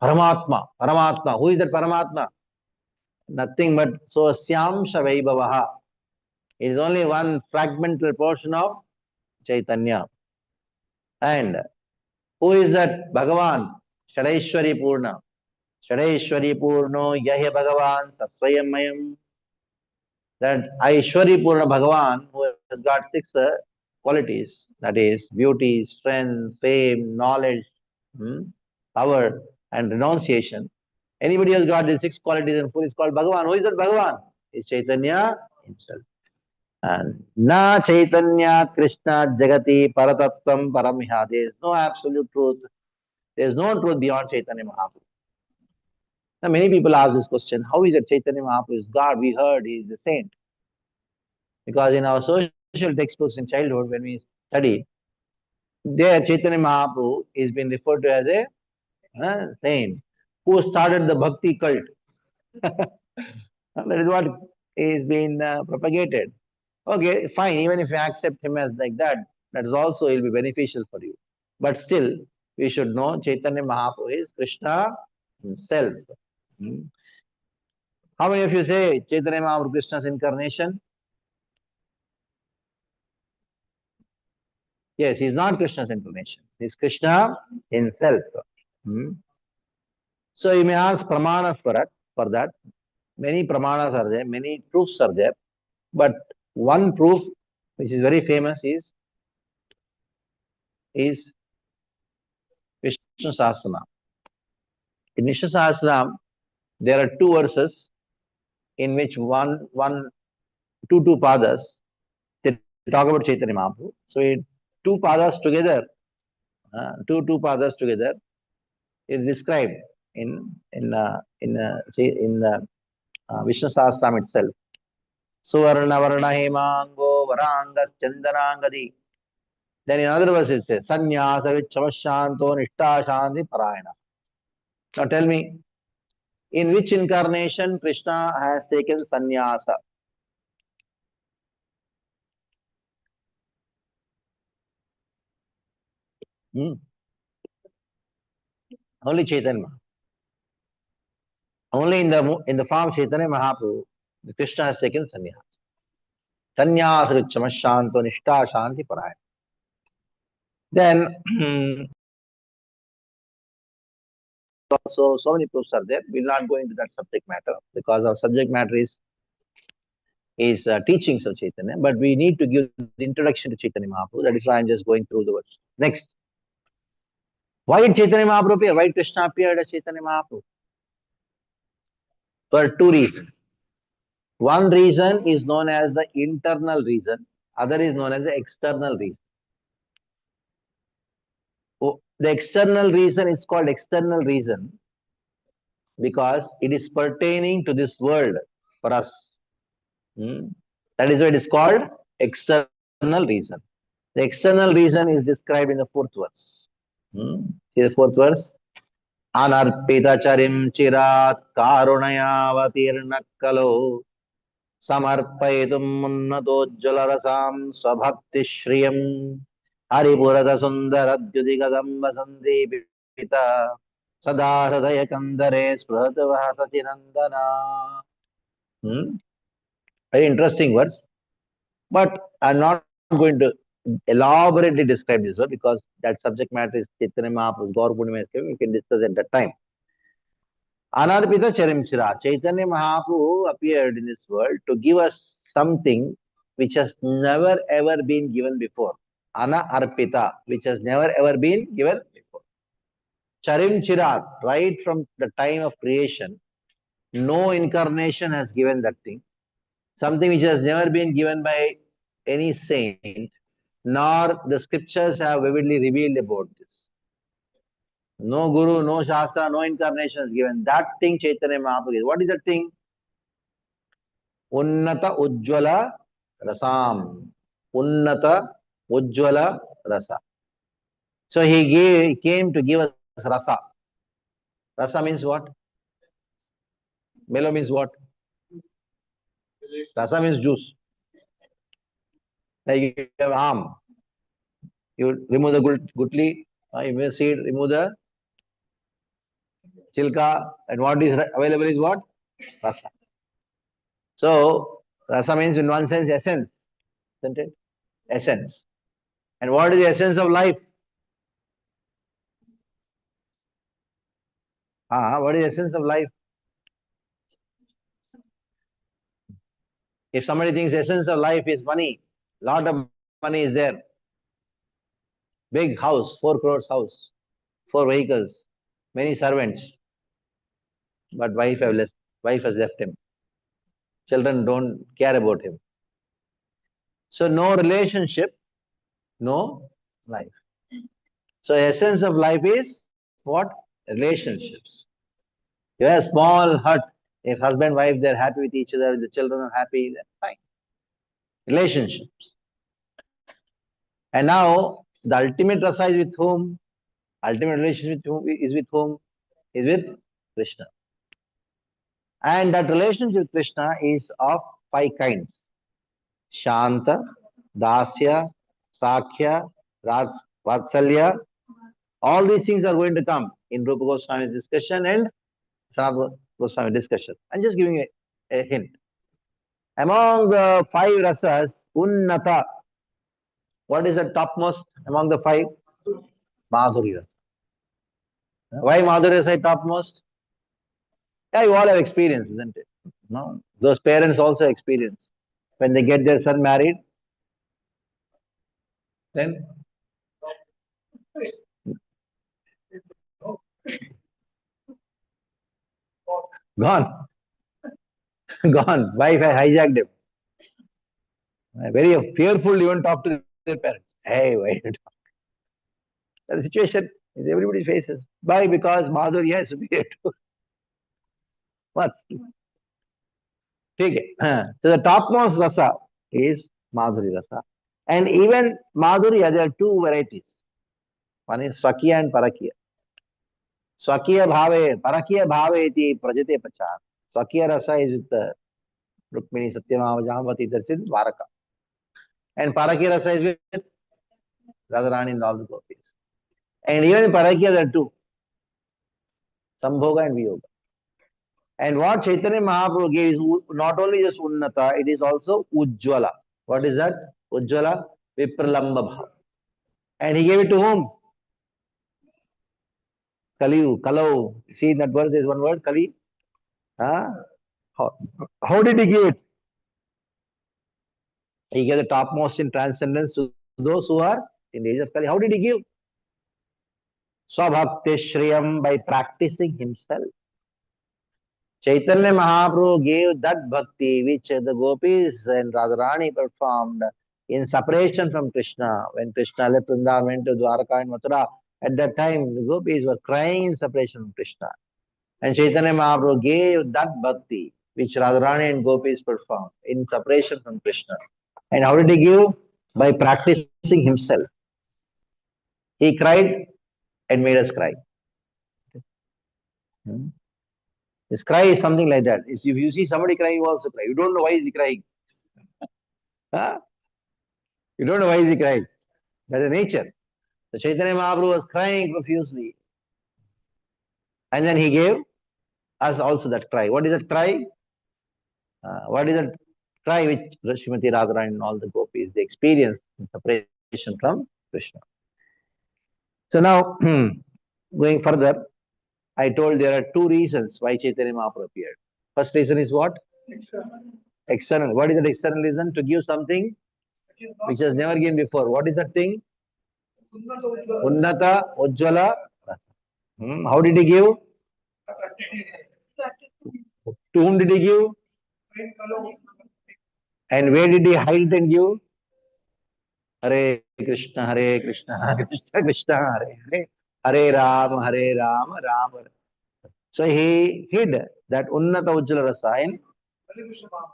Paramatma. Paramatma. Who is that Paramatma? Nothing but Sosyam Shavaibhavaha. It is only one fragmental portion of Chaitanya. And who is that Bhagavan? Shadaishwari Purna. Shadaishwari Purno Yahya Bhagavan Saswayam Mayam. That Aishwari Purna Bhagavan, who has got six qualities, that is beauty, strength, fame, knowledge, power, and renunciation. Anybody who has got these six qualities and full is called Bhagavan. Who is that Bhagavan? Is Chaitanya himself. And na Chaitanya Krishna Jagati Paratattvam Paramiha. There is no absolute truth. There is no truth beyond Chaitanya Mahaprabhu. Now, many people ask this question: how is it Chaitanya Mahaprabhu is God? We heard he is the saint. Because in our social textbooks in childhood, when we study, there Chaitanya Mahaprabhu is been referred to as a saint who started the bhakti cult. That is what is being propagated. Okay, fine. Even if you accept him as like that, that is also will be beneficial for you. But still, we should know Chaitanya Mahaprabhu is Krishna himself. How many of you say Chaitanya Mahaprabhu Krishna's incarnation? Yes, he is not Krishna's incarnation. He is Krishna himself. So you may ask pramanas for that. Many pramanas are there, many proofs are there. But one proof which is very famous is Vishnu Sahasranam. In Vishnu Sahasranam, there are two verses in which two padas, they talk about Chaitanya Mahaprabhu. So two padas together is described in Vishnu Sahasranam itself. Suvarna Varna Hemango Varangas Chandanangadi. Then in other verses it says Sanyasa Vichamashanto Nishta Shanti Parayana. Now tell me, in which incarnation Krishna has taken sannyasa? Only Chaitanya. Only in the form of Chaitanya Mahaprabhu, Krishna has taken sannyasa. Sannyasa Vichamashanto Nishta Shanti Parayana. Then also so many proofs are there. We will not go into that subject matter because our subject matter is teachings of Chaitanya, but we need to give the introduction to Chaitanya Mahaprabhu. That is why I am just going through the words. Next. Why did Chaitanya Mahaprabhu appear? Why Krishna appeared as Chaitanya Mahaprabhu? For two reasons. One reason is known as the internal reason, other is known as the external reason. The external reason is called external reason because it is pertaining to this world for us. That is why it is called external reason. The external reason is described in the fourth verse. See the fourth verse? Anarpita charim chirat karunayavatirna kalo samarpayitum munnatojjalarasam svabhakti shriyam haripurata sundaradhyudigadamba sandipita sada hridaya kandare spratavaha satinandana. Very interesting words. But I am not going to elaborately describe this word because that subject matter is Chaitanya Mahaprabhu's Gaur Purnima. We can discuss at that time. Anarpita Charimchira. Chaitanya Mahaprabhu appeared in this world to give us something which has never ever been given before. Anarpita, which has never ever been given before. Charimchira, right from the time of creation, no incarnation has given that thing. Something which has never been given by any saint, nor the scriptures have vividly revealed about this. No guru, no shastra, no incarnation is given. That thing Chaitanya Mahaprabhu is. What is that thing? Unnata Ujjvala Rasam. Unnata Ujjvala Rasa. So he came to give us rasa. Rasa means what? Melo means what? Rasa means juice. Like you have arm, you remove the gutli, you seed, remove the chilka, and what is available is what? Rasa. So, rasa means in one sense essence, isn't it? Essence. And what is the essence of life? What is the essence of life? If somebody thinks essence of life is money, lot of money is there. Big house, 4 crores house, 4 vehicles, many servants, but wife has left him. Children don't care about him. So no relationship, no life. So essence of life is what? Relationships. You have a small hut. If husband, wife, they're happy with each other, the children are happy, that's fine. Relationships. And now the ultimate rasa is with whom? Ultimate relationship is with whom? Is with Krishna. And that relationship with Krishna is of 5 kinds. Shanta, Dasya, Sakhya, Vatsalya. All these things are going to come in Rupa Goswami's discussion and Sanatana Goswami discussion. I'm just giving a hint. Among the 5 rasas, Unnata. What is the topmost among the 5? Madhuri rasa. Why Madhuri rasa is topmost? Yeah, you all have experience, isn't it? No, those parents also experience. When they get their son married, then gone, gone. Wife has hijacked him. Very fearful, even talk to their parents. Hey, why you talk? The situation is everybody faces. Why? Because Madhurya is superior to what? Okay. So the topmost rasa is Madhuri rasa. And even Madhurya, there are 2 varieties. One is Swakiya and Parakiya. Swakiya bhave, Parakiya bhave iti prajate pachar. Swakiya rasa is with the Rukmini, Satyabhama, Jambavati, that's in Dwaraka. And Parakiya rasa is with Radharani and all the gopis. And even in Parakiya there are 2. Sambhoga and Viyoga. And what Chaitanya Mahaprabhu gave is not only just Unnata, it is also Ujjwala. What is that? Ujjwala Vipralamba Bhav. And he gave it to whom? Kaliyu, Kalau. See in that verse, there is one word, Kali. Huh? How did he give it? He gave the topmost in transcendence to those who are in the age of Kali. How did he give? Swabhakti Shriyam, by practicing himself. Chaitanya Mahaprabhu gave that bhakti which the gopis and Radharani performed in separation from Krishna. When Krishna left Vrindavan, went to Dwaraka and Mathura, at that time the gopis were crying in separation from Krishna. And Chaitanya Mahaprabhu gave that bhakti which Radharani and gopis performed in separation from Krishna. And how did he give? By practicing himself. He cried and made us cry. His cry is something like that. If you see somebody crying, you also cry. You don't know why is he crying. Huh? You don't know why is he crying. That's the nature. So Chaitanya Mahaprabhu was crying profusely. And then he gave us also that cry. What is that cry? What is that cry which Srimati Radharani and all the gopis, they experience in separation from Krishna. So now, going further, I told there are 2 reasons why Chaitanya Mahaprabhu appeared. First reason is what? External. What is that external reason? To give something which has never given before. What is that thing? Unnata, Ujjwala. How did he give? To whom did he give? And where did he hide and give? Hare Krishna, Krishna Krishna, Hare Hare, Hare Rama, Rama Rama. So he hid that Unnata Ujjwala Rasa in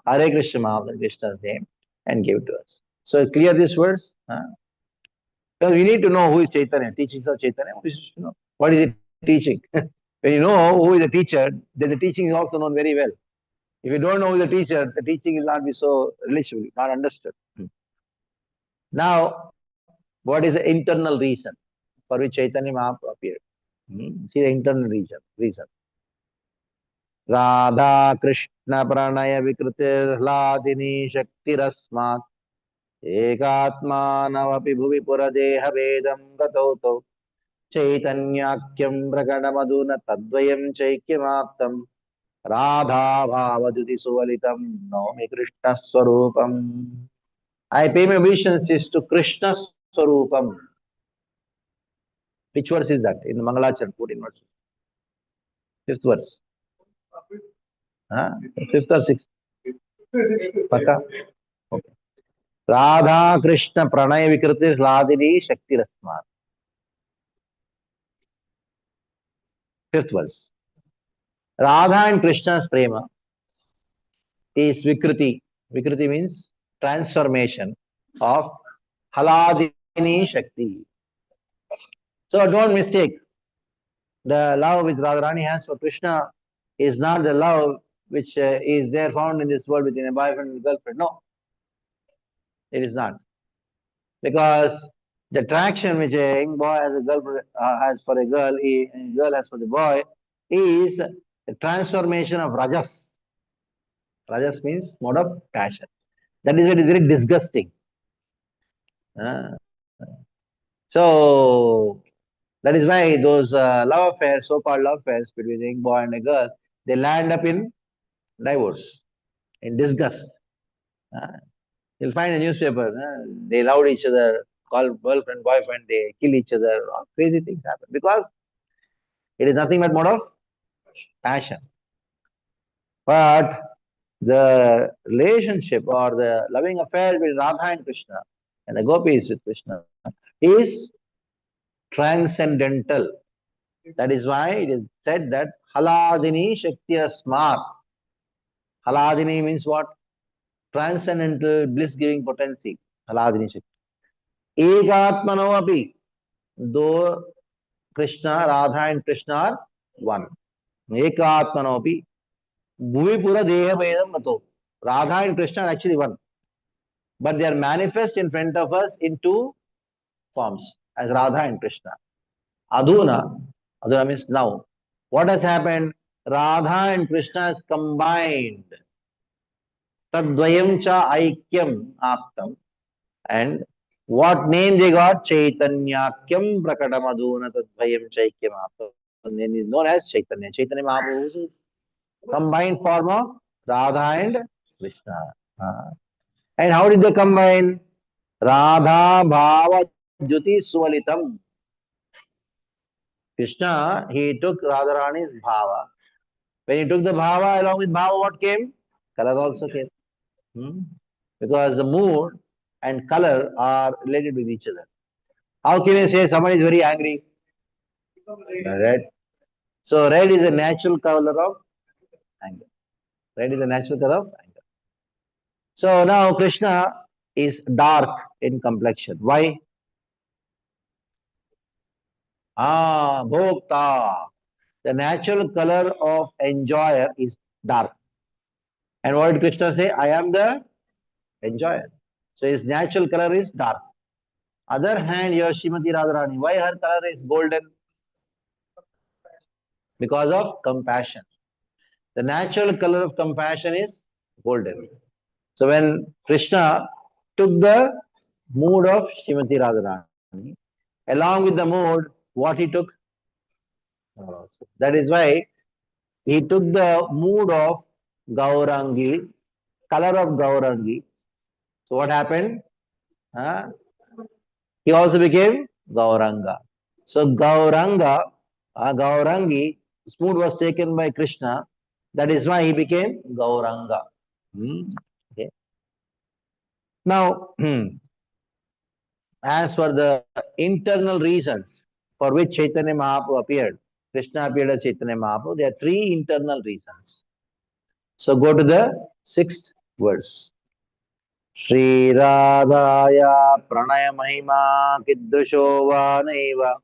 Hare Krishna Mahaprabhu, Krishna's name, and gave to us. So clear this verse? Because we need to know who is Chaitanya, teachings of Chaitanya. We should know what is he teaching. When you know who is the teacher, then the teaching is also known very well. If you don't know who is the teacher, the teaching will not be so relatable, not understood. Now, what is the internal reason for which Chaitanya Mahaprabhu appeared? See the internal reason. Radha Krishna Pranaya Vikritir Hladini Shaktirasmat Ekatmanav Bhuvi Puradeha Vedam Gatoto Chaitanyakyam Prakadamaduna Tadvayam Chaikyamaptam Radha Bhavaduti Suvalitam Naumi Krishna Swarupam. I pay my obeisances to Krishna Swarupam. Which verse is that? In the Mangalacharna, 14 verse. Fifth verse. Fifth or sixth? Paka? Okay. Radha Krishna Pranaya Vikriti Hladini Shakti Rasmat. Fifth verse. Radha and Krishna's prema is Vikriti. Vikriti means transformation of Hladini Shakti. So don't mistake. The love which Radharani has for Krishna is not the love which is there found in this world between a boyfriend and a girlfriend. No, it is not. Because the attraction which a young boy has, has for a girl, and a girl has for the boy, is the transformation of rajas. Rajas means mode of passion. That is why it is very disgusting. So that is why those love affairs, so-called love affairs between a young boy and a girl, they land up in divorce, in disgust. You'll find a newspaper, they loved each other, call girlfriend, boyfriend, they kill each other, all crazy things happen because it is nothing but mode of passion. But the relationship or the loving affair with Radha and Krishna and the gopis with Krishna is transcendental. That is why it is said that Haladini Shakti Smart. Haladini means what? Transcendental bliss-giving potency. Haladini Shakti. Ekatmano api. Though Krishna, Radha and Krishna are one. Ekatmano api. Bhuvi pura deha vedam mato. Radha and Krishna are actually one. But they are manifest in front of us in two forms as Radha and Krishna. Adhuna means now. What has happened? Radha and Krishna has combined. Tadvayam cha aikyam aptam. And what name they got? Chaitanyakyam prakadamaduna tadvayam chaikyam aptam. The name is known as Chaitanya. Chaitanya Mahaprabhu is combined form of Radha and Krishna. And how did they combine? Radha Bhava Jyoti Suvalitam. Krishna, he took Radharani's Bhava. When he took the Bhava, along with Bhava, what came? Color also came. Because the mood and color are related with each other. How can you say someone is very angry? Red. So red is a natural color of anger. Red is a natural color of anger. So now Krishna is dark in complexion. Why? Bhokta. The natural color of enjoyer is dark. And what did Krishna say? I am the enjoyer. So his natural color is dark. Other hand, your Srimati Radharani, why her color is golden? Because of compassion. The natural color of compassion is golden. So when Krishna took the mood of Srimati Radharani, along with the mood, what he took? That is why he took the mood of Gaurangi, color of Gaurangi. So what happened? He also became Gauranga. So Gauranga, Gaurangi, his mood was taken by Krishna. That is why he became Gauranga. Okay. Now, as for the internal reasons for which Chaitanya Mahaprabhu appeared, Krishna appeared as Chaitanya Mahaprabhu, there are three internal reasons. So go to the sixth verse. Shri Radhaya Pranaya Mahima Kidrisho Vaneva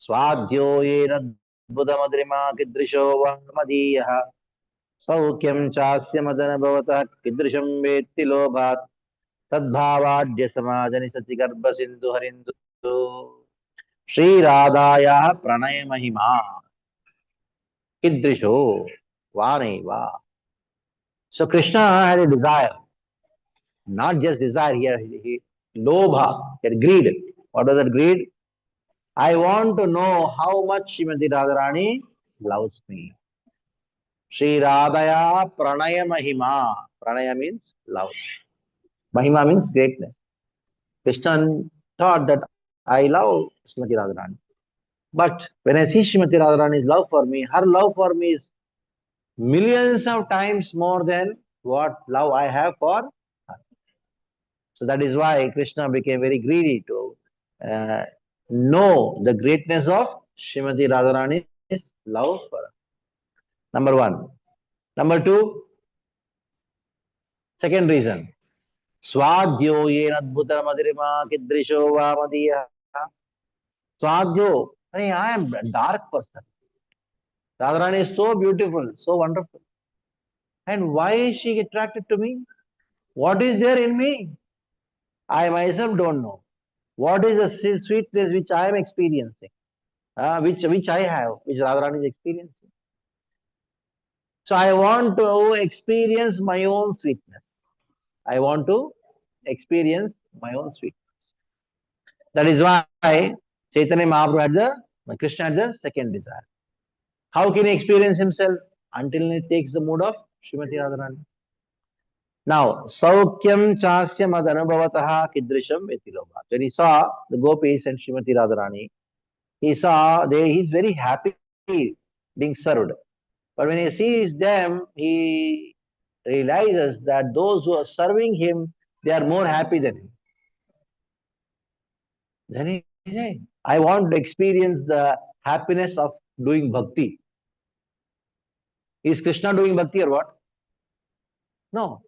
Swadhyo Yena Buddhamadrima Kidrisho Vanmadiyaha Saukyam Chasya Madana Bhavata Kidrisham Vetti Lobhat तद्भावाढ्य समाजनि सचि गर्भ सिंधु हरिंदु श्री राधाया प्रणय महिमा कीदृशो वानैवा. So Krishna had a desire, not just desire here, lobha, he had greed. What was that greed? I want to know how much Srimati Radharani loves me. Sri Radhaya Pranaya Mahima. Pranaya means love. Mahima means greatness. Krishna thought that I love Srimati Radharani. But when I see Srimati Radharani's love for me, her love for me is millions of times more than what love I have for her. So that is why Krishna became very greedy to uh, know the greatness of Srimati Radharani's love for her. Number one. Number two, second reason. Swadhyo yen adbhuta madhirima kidrisho va madiya. Swadhyo. I am a dark person. Radharani is so beautiful, so wonderful. And why is she attracted to me? What is there in me? I myself don't know. What is the sweetness which I am experiencing? Which I have, which Radharani is experiencing. So I want to experience my own sweetness. I want to experience my own sweetness. That is why Chaitanya Mahaprabhu had Krishna had the second desire. How can he experience himself? Until he takes the mood of Srimati Radharani. Now, Saukyam Chasya Madanabhavataha Kidrisham Vetilobha. When he saw the gopis and Srimati Radharani, he saw he's very happy being served. But when he sees them, he realizes that those who are serving him, they are more happy than him. Then he says, I want to experience the happiness of doing bhakti. Is Krishna doing bhakti or what? No.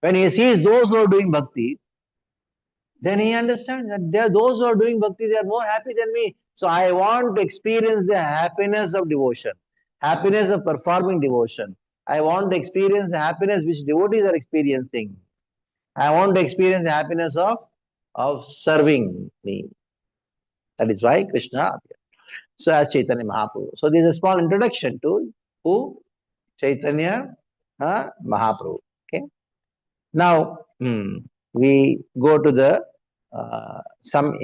When he sees those who are doing bhakti, then he understands that there are those who are doing bhakti, they are more happy than me. So I want to experience the happiness of devotion, happiness of performing devotion. I want to experience the happiness which devotees are experiencing. I want to experience the happiness of serving me. That is why Krishna appeared. So as Chaitanya Mahaprabhu. So this is a small introduction to who? Chaitanya Mahaprabhu. Okay. Now we go to the some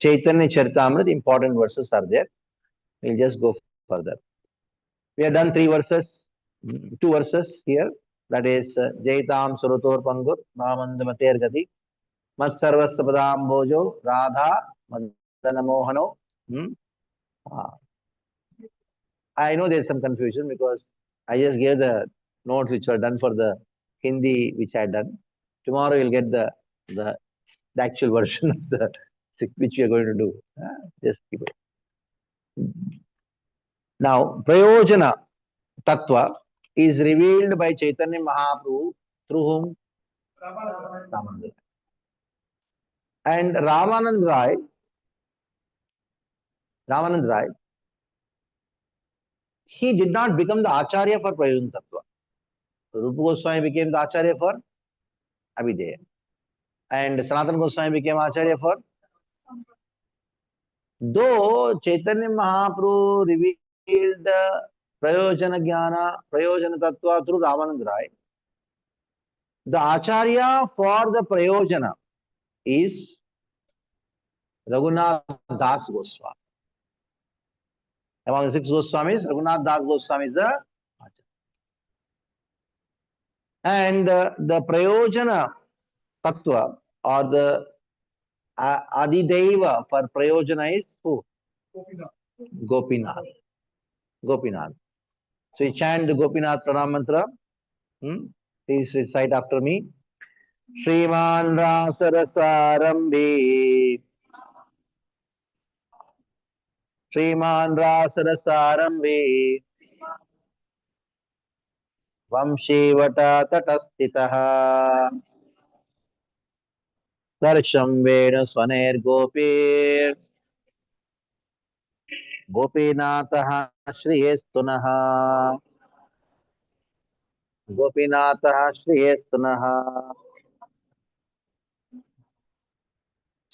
Chaitanya Charitamrita, important verses are there. We'll just go further. We have done three verses, two verses here. That is Jaitam Surutor Pangur, Namandamater Gati, Mat Sarvasvapadam Bojo, Radha, Madana Mohano. I know there's some confusion because I just gave the notes which were done for the Hindi which I had done. Tomorrow you'll get the actual version of the which we are going to do. Just keep it. Now, Prayojana Tattva is revealed by Chaitanya Mahaprabhu through whom? Ramanand Rai. And Ramanand Rai, he did not become the Acharya for Prayojana Tattva. Rupa Goswami became the Acharya for Abhideya. And Sanatana Goswami became Acharya for. Though Chaitanya Mahaprabhu revealed the Prayojana Jnana, Prayojana Tattva through Ramanand Rai, the Acharya for the Prayojana is Raghunath Das Goswami. Among the six Goswamis, Raghunath Das Goswami is the Acharya. And the Prayojana Tattva or the Adideva for Prayojana is who? Gopinath. Gopinath. So you chant the Gopinath Pranam Mantra. Please recite after me. Shriman Rasarasarambi. Shriman Rasarasarambi. Vamshivata Tatastitaha. Darsham Veda Swaner Gopir. Gopinataha Shriyestunaha. Gopinataha Shriyestunaha.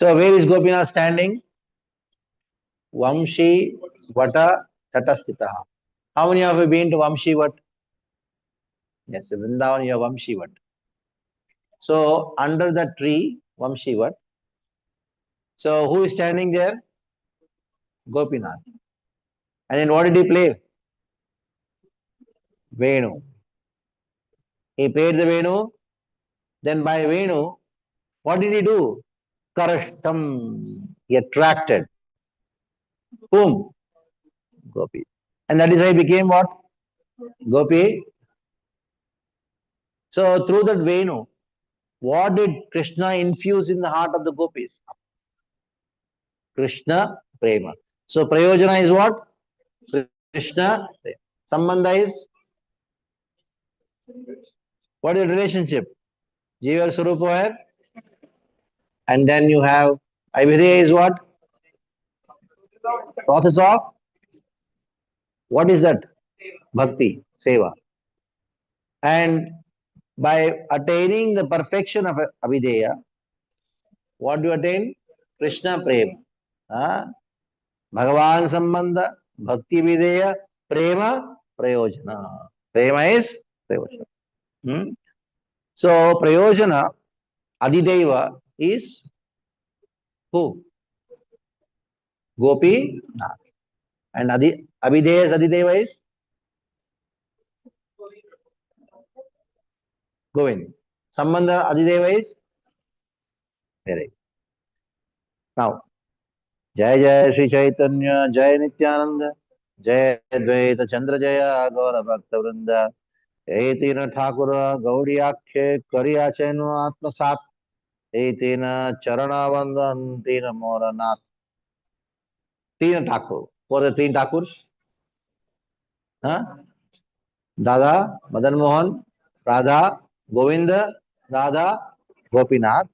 So where is Gopinath standing? Vamshi Vata Tatastitaha. How many of you have been to Vamshi Vat? Yes, Vrindavan, you have Vamshi Vat. So under the tree, Vamshi Vat. So who is standing there? Gopinath. And then what did he play? Venu. He played the Venu. Then by Venu, what did he do? Karashtam. He attracted. Whom? Gopi. And that is why he became what? Gopi. So through that Venu, what did Krishna infuse in the heart of the gopis? Krishna Prema. So Prayojana is what? Krishna Prema. Sambandha is what is the relationship? Jiva Swarupa hai. And then you have Abhideya is what? Process of what is that? Bhakti, Seva. And by attaining the perfection of Abhideya, what do you attain? Krishna Prema. Bhagavan Sambandha, Bhakti Videya, Prema, Prayojana. Prema is Prayojana. So, Prayojana, Adideva is who? Gopi Nath. And Abhideya's Adideva is Govind. Sambandha Adideva is Hare. Now, Jai Jai Sri Chaitanya, Jai Nityananda, Jai Dvaita Chandra Jaya, Gaura Bhakta Vrinda, Etina Thakura, Gaudiyakshe, Kariyachenu Atmasat, Etina Charanavandan, Tina Moranath. Tina Thakur. What are the three Thakurs? Huh? Dada, Madan Mohan, Radha, Govinda, Radha, Gopinath.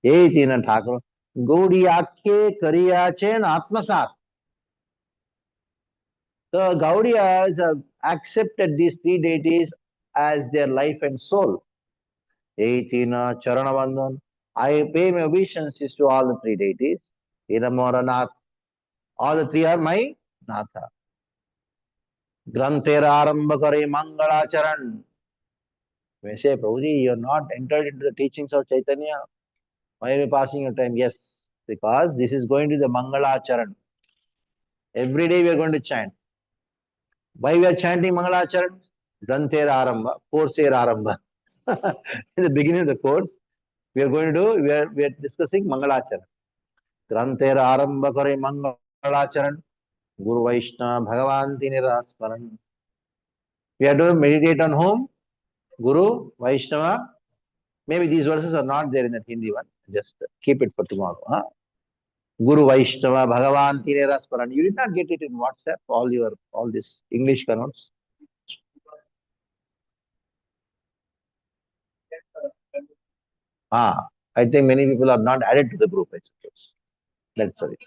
Etina Thakur. Gaudiyakshe, Kariyachen, Atmasat. So Gaudiyas have accepted these three deities as their life and soul. Etina Charanavandan. I pay my obeisances to all the three deities. Tinamoranath. All the three are my Natha. Granther Arambakare Mangalacharan. When I say, Prabhuji, you are not entered into the teachings of Chaitanya. Why are you passing your time? Yes, because this is going to the Mangalacharan. Every day we are going to chant. Why we are chanting Mangalacharan? Granther Aramba, course Aramba. In the beginning of the course, we are going to do, we are discussing Mangalacharan. Granther Arambakare Mangalacharan, Guru Vaishnava Bhagavan Tinirasmaran. We are to meditate on whom? Guru Vaishnava. Maybe these verses are not there in the Hindi one. Just keep it for tomorrow. Huh? Guru Vaishnava Bhagavan Tinirasmaran. You did not get it in WhatsApp, all this English connotes. I think many people are not added to the group, I suppose. That's sorry.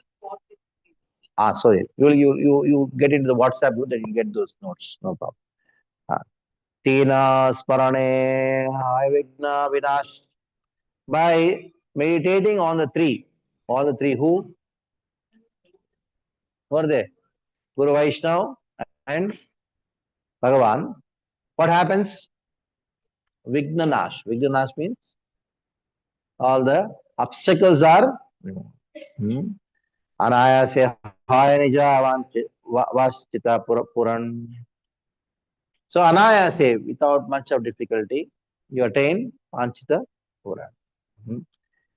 Sorry. You get into the WhatsApp group, then you get those notes. No problem. Tina Sparane Vigna Vinash. By meditating on the three, all the three who are they? Guru Vaishnava and Bhagavan. What happens? Vignanash. Vignanash means all the obstacles are removed. Anayase Hayanija Vaschita Puran. So Anayase, without much of difficulty, you attain Vanchita Puran.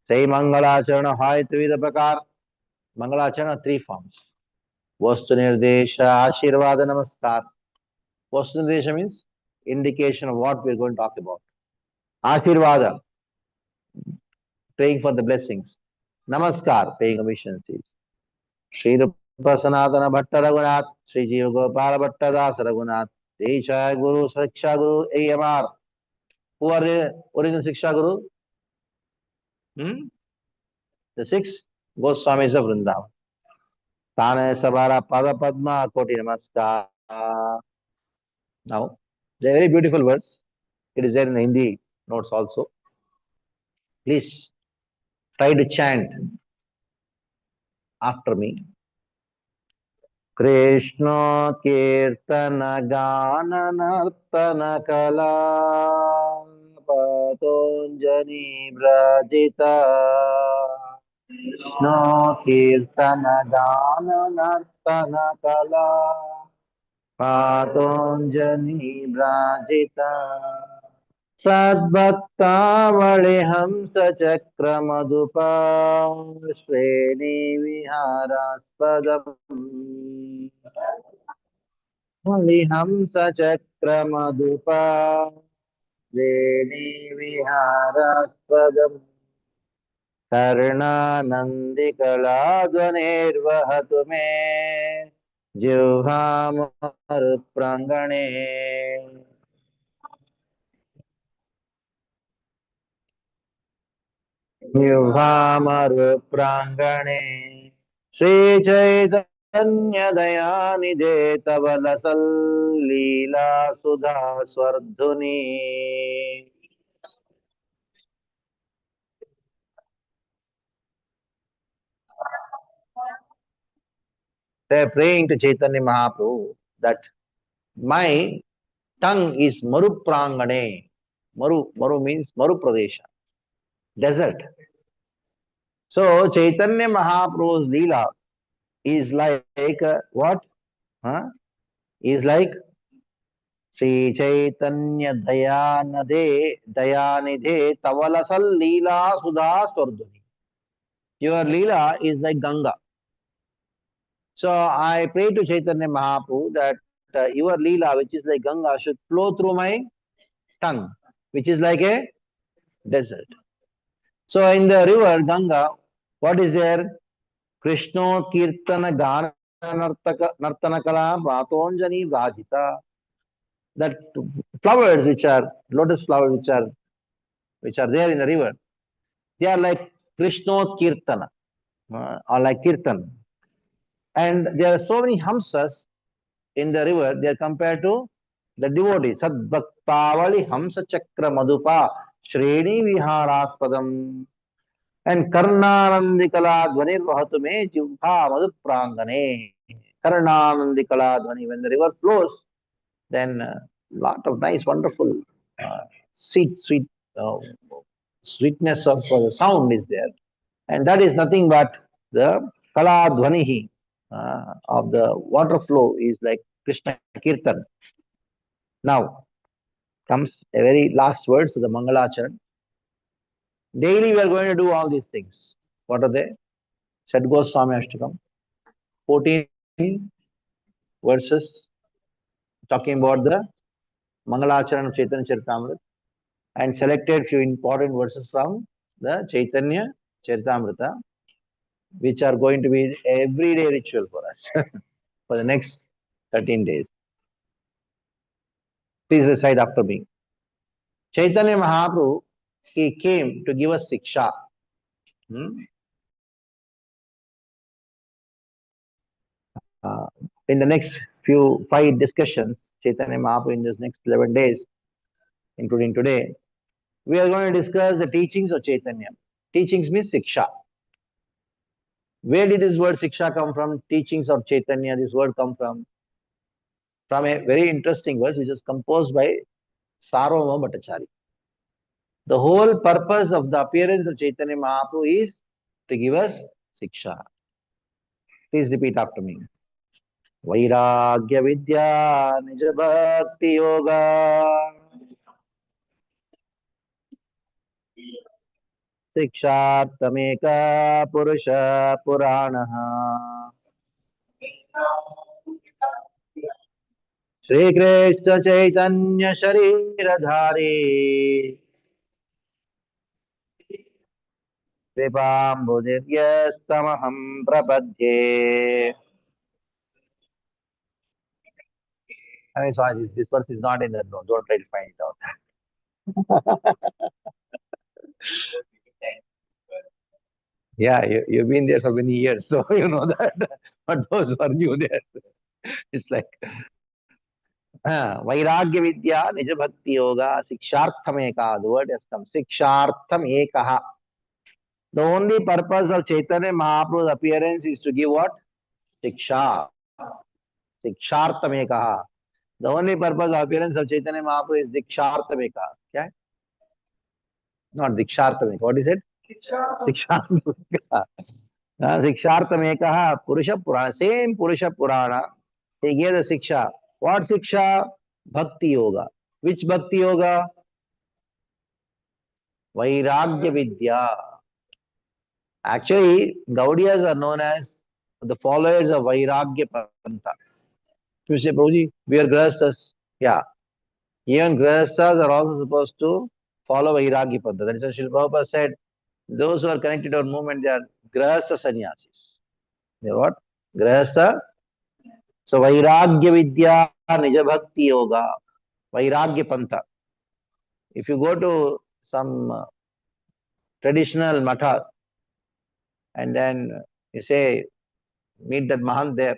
Say Mangalacharana Hai Trivida Prakar. Mangalacharana, three forms. Vastu Nirdesha, Ashirvada, Namaskar. Vastu Nirdesha means indication of what we are going to talk about. Ashirvada, praying for the blessings. Namaskar, paying obeisances. Sri Rupa Sanatana Bhatta Raghunath, Sri Jiva Gopala Bhatta Das Raghunath, Desha Guru, Siksha Guru, AMR. Who are the original Siksha Guru? The six Goswamis of Vrindavan. Tane Sabara Pada Padma Koti Namaskar. Now, they are very beautiful words. It is there in the Hindi notes also. Please try to chant after me. Krishna Kirtana Gana Nartana Kala Patonjani Brajita. Krishna Kirtana Gana Nartana Kala Patonjani Brajita. सद्भक्तावळे हंस चक्र मधुपा श्रेणी विहारास्पदम् हंस चक्र मधुपा श्रेणी विहारास्पदम् कर्णानन्दिकलाध्वनिर्वहतु मे जिह्वामरुत्प्राङ्गणे युवामरुप्राङ्गणे श्रीचैतन्यदयानिधे तव लसल्लीला सुधा स्वर्धुनी. They are praying to Chaitanya Mahaprabhu that my tongue is Maru Prangane. Maru means Maru Pradesha, desert. So Chaitanya Mahaprabhu's Leela is like what? Huh? Is like Sri Chaitanya Dayanidhe Tavalasal Leela Sudha Swardhani. Your Leela is like Ganga. So I pray to Chaitanya Mahaprabhu that your Leela, which is like Ganga, should flow through my tongue, which is like a desert. So in the river Ganga, what is there? Krishna Kirtana Gana Nartana Kala Bhatonjani Vrajita. That flowers which are lotus flowers which are there in the river, they are like Krishna Kirtana or like Kirtan. And there are so many hamsas in the river, they are compared to the devotees. Sadbhaktavali Hamsa Chakra Madhupa Shreni Viharaspadam and Karnanandikala Dhvanir Vahatume Jivha Madhuprangane. Karnanandikala Dhvani. When the river flows, then lot of nice, wonderful, uh, sweet uh, sweetness of the sound is there. And that is nothing but the Kala Dhvanihi of the water flow is like Krishna Kirtan. Now comes a very last words of the Mangalacharan. Daily we are going to do all these things. What are they? Shad Swami Ashtakam, 14 verses talking about the Mangalacharan of Chaitanya Charitamrita and selected few important verses from the Chaitanya Charitamrita, which are going to be everyday ritual for us for the next 13 days. Please recite after me. Chaitanya Mahaprabhu, he came to give us siksha. In the next few 5 discussions, Chaitanya Mahaprabhu in this next 11 days, including today, we are going to discuss the teachings of Chaitanya. Teachings means siksha. Where did this word siksha come from? Teachings of Chaitanya, this word come from? From a very interesting verse which is composed by Sarvabhauma Bhattacharya. The whole purpose of the appearance of Chaitanya Mahaprabhu is to give us siksha. Please repeat after me. Vairagya Vidya Nija Bhakti Yoga Sikshartameka Purusha Puranaha Shri Krishna Chaitanya Shariradhari Kripambudivyastamaham Prapadye. I mean, sorry, this verse is not in the note. Don't try to find it out. Yeah, you've been there for many years, so you know that. But those who are new there, it's like Vairagya Vidya, Nija Bhakti Yoga, Sikshartham Eka. The word has come. Sikshartham Ekaha. The only purpose of Chaitanya Mahaprabhu's appearance is to give what? Siksha. Sikshartamekaha. The only purpose of appearance of Chaitanya Mahaprabhu is Dikshartamekaha. Okay? Not Dikshartameka. What is it? Sikshartamekaha. Sikshartamekaha. Purusha Purana. Same Purusha Purana. He gave the Siksha. What Siksha? Bhakti Yoga. Which Bhakti Yoga? Vairagya Vidya. Actually, Gaudiyas are known as the followers of Vairagya Pantha. You say, Prabhuji, we are Grahasthas. Yeah. Even Grahasthas are also supposed to follow Vairagya Pantha. That is what Srila Prabhupada said. Those who are connected to our movement, they are Grahastha sannyasis. They are what? Grahastha. So, Vairagya Vidya, Nija Bhakti Yoga, Vairagya Pantha. If you go to some traditional matha and then you say, meet that Mahant there,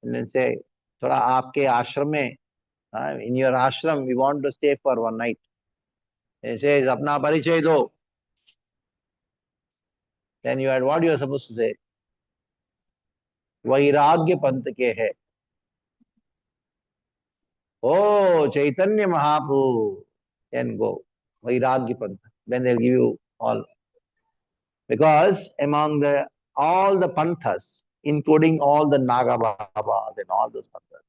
and then say, Thoda aapke ashram mein, in your ashram, we want to stay for one night. He says, Apna parichay do. Then you had what you are supposed to say? Vairagya Pantha ke hai. Oh, Chaitanya Mahaprabhu. Then go. Vairagya Pantha. Then they'll give you all. Because among all the panthas, including all the Naga Babas and all those panthas,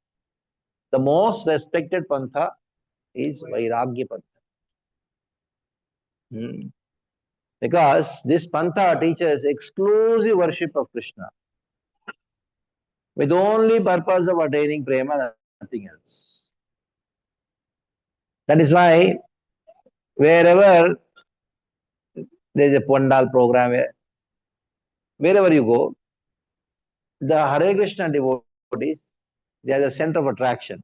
the most respected pantha is Vairagya Pantha. Because this pantha teaches exclusive worship of Krishna with only purpose of attaining prema, nothing else. That is why wherever there is a Pandal program, wherever you go, the Hare Krishna devotees, they are the center of attraction.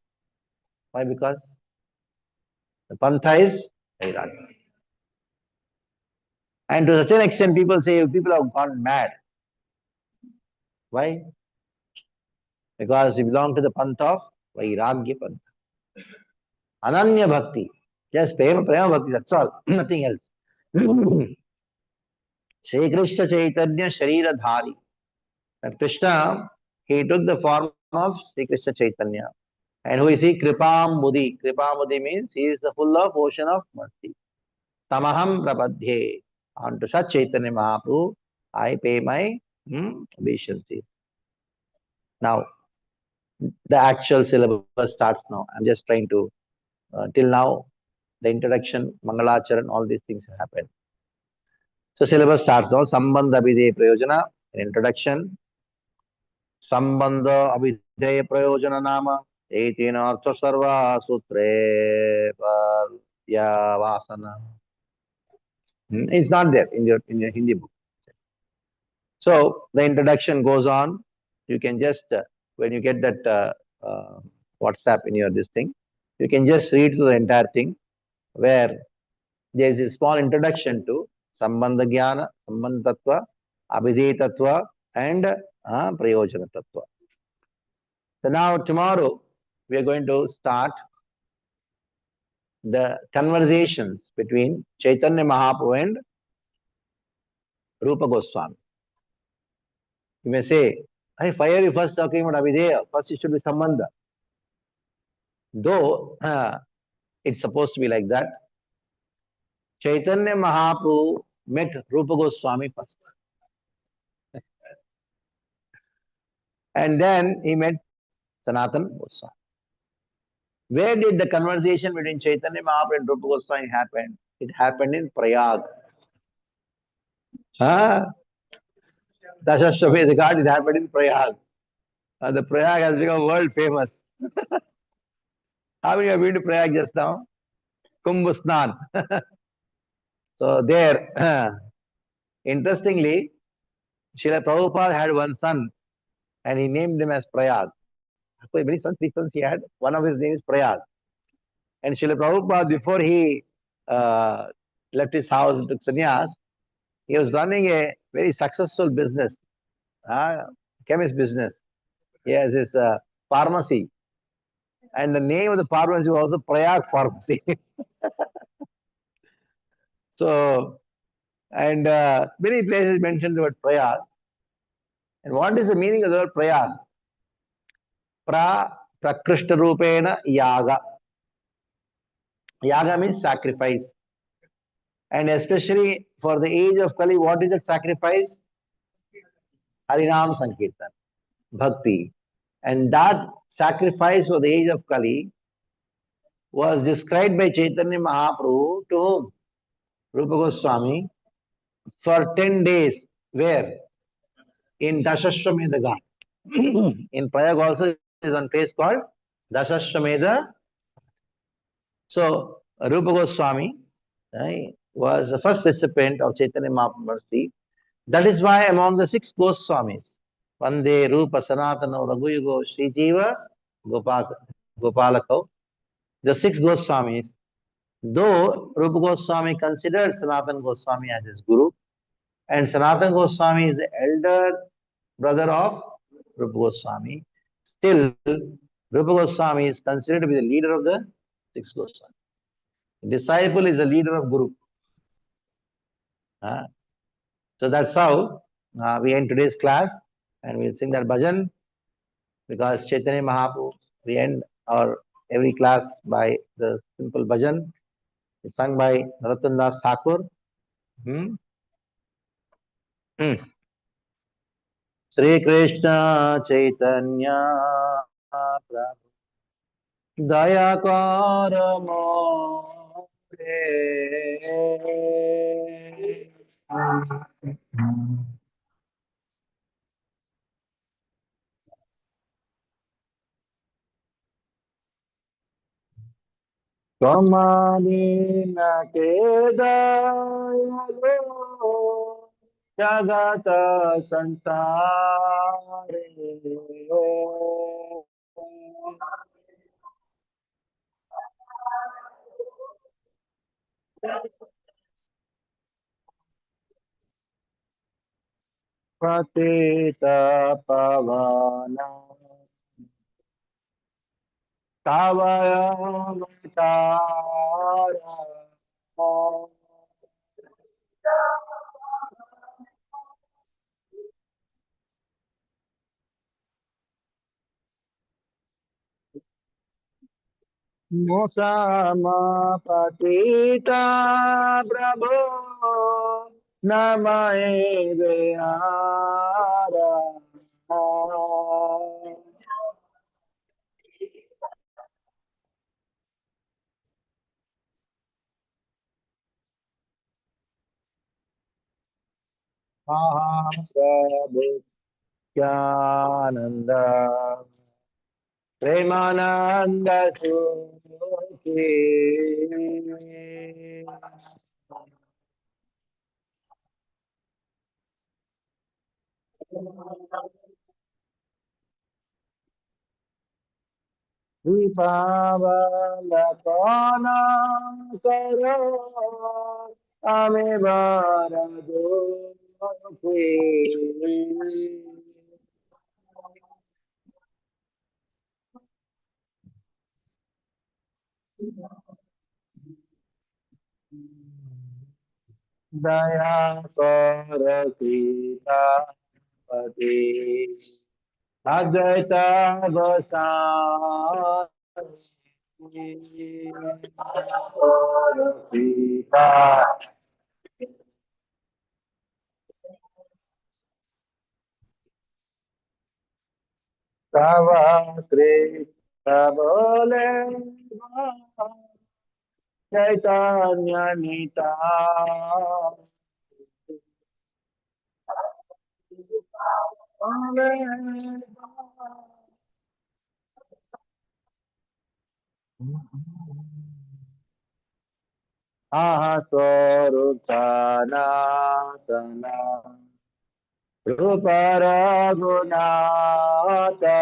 Why? Because the pantha is Vairagya. And to such an extent, people say people have gone mad. Why? Because we belong to the pantha of Vairagya Pantha. Ananya Bhakti. Just prema Bhakti, that's all. Nothing else. Shri Krishna Chaitanya Sharira Dhari. That Krishna, he took the form of Shri Krishna Chaitanya. And who is he? Kripam Mudi. Kripam Mudi means he is the full of ocean of mercy. Tamaham Prapadhe. Unto such Chaitanya Mahaprabhu, I pay my obeisances. Now, the actual syllabus starts now. I'm just trying to, till now, the introduction, Mangalacharan, all these things have happened. So, syllabus starts now. Sambandha Abhideya Prayojana, an introduction. Sambandha Abhideya Prayojana Nama, Etina Artha Sarva Sutre Padya Vasana. It's not there in your Hindi book. So, the introduction goes on. You can just, when you get that WhatsApp in your this thing, you can just read through the entire thing where there is a small introduction to Sambandha Jnana, Sambandha Tattva, Abhideya Tattva, and Prayojana Tattva. So now tomorrow we are going to start the conversations between Chaitanya Mahaprabhu and Rupa Goswami. You may say, hey, why are you first talking about Abhideya? First it should be Sambandha. Though it's supposed to be like that. Chaitanya Mahaprabhu met Rupa Goswami first. And then he met Sanatana Goswami. Where did the conversation between Chaitanya Mahaprabhu and Rupa Goswami happen? It happened in Prayag. Dashashwamedha Ghat, it happened in Prayag. The Prayag has become world famous. How many have been to Prayag just now? Kumbh Snan. So there, interestingly, Srila Prabhupada had one son and he named him as Prayag. Many sons, three sons he had. One of his name is Prayag. And Srila Prabhupada, before he left his house and took sannyas, he was running a very successful business, chemist business. He has his pharmacy. And the name of the pharmacy was also Prayag Pharmacy. So, And many places mention the word prayag. And what is the meaning of the word prayag? Prakrishta rupena yaga. Yaga means sacrifice. And especially for the age of Kali, what is that sacrifice? Harinam Sankirtan, Bhakti. And that sacrifice for the age of Kali was described by Chaitanya Mahaprabhu to whom? Rupa Goswami for 10 days. Where? In Dashashwamedha Ghat. In Prayag also is one place called Dashashwamedha. So Rupa Goswami was the first recipient of Chaitanya Mahaprabhu's mercy. That is why among the 6 Goswamis, Vande Rupa Sanatana Raghuyugo Sri Jiva Gopalako, the 6 Goswamis, though Rupa Goswami considered Sanatana Goswami as his guru, and Sanatana Goswami is the elder brother of Rupa Goswami, still Rupa Goswami is considered to be the leader of the 6 Goswamis. Disciple is the leader of Guru. So that's how we end today's class, and we'll sing that bhajan because Chaitanya Mahaprabhu, we end our every class by the simple bhajan. It's sung by Narottam Das Thakur. Sri Krishna Chaitanya Prabhu Daya Kar More Kamalina Kedayalo Jagata Sansare Patita Pavana Tavayavatara Mosama Patita Prabhu Namae Deyara Mahaprabhu Nanda Premananda Suki Vipavalakana Karo Ame Varado Daya Karasita Pati Advaita Vasani Karasita Tava Krishna Bole Chaitanya Nita Aha Swarupana Sana Rupa Raghunatha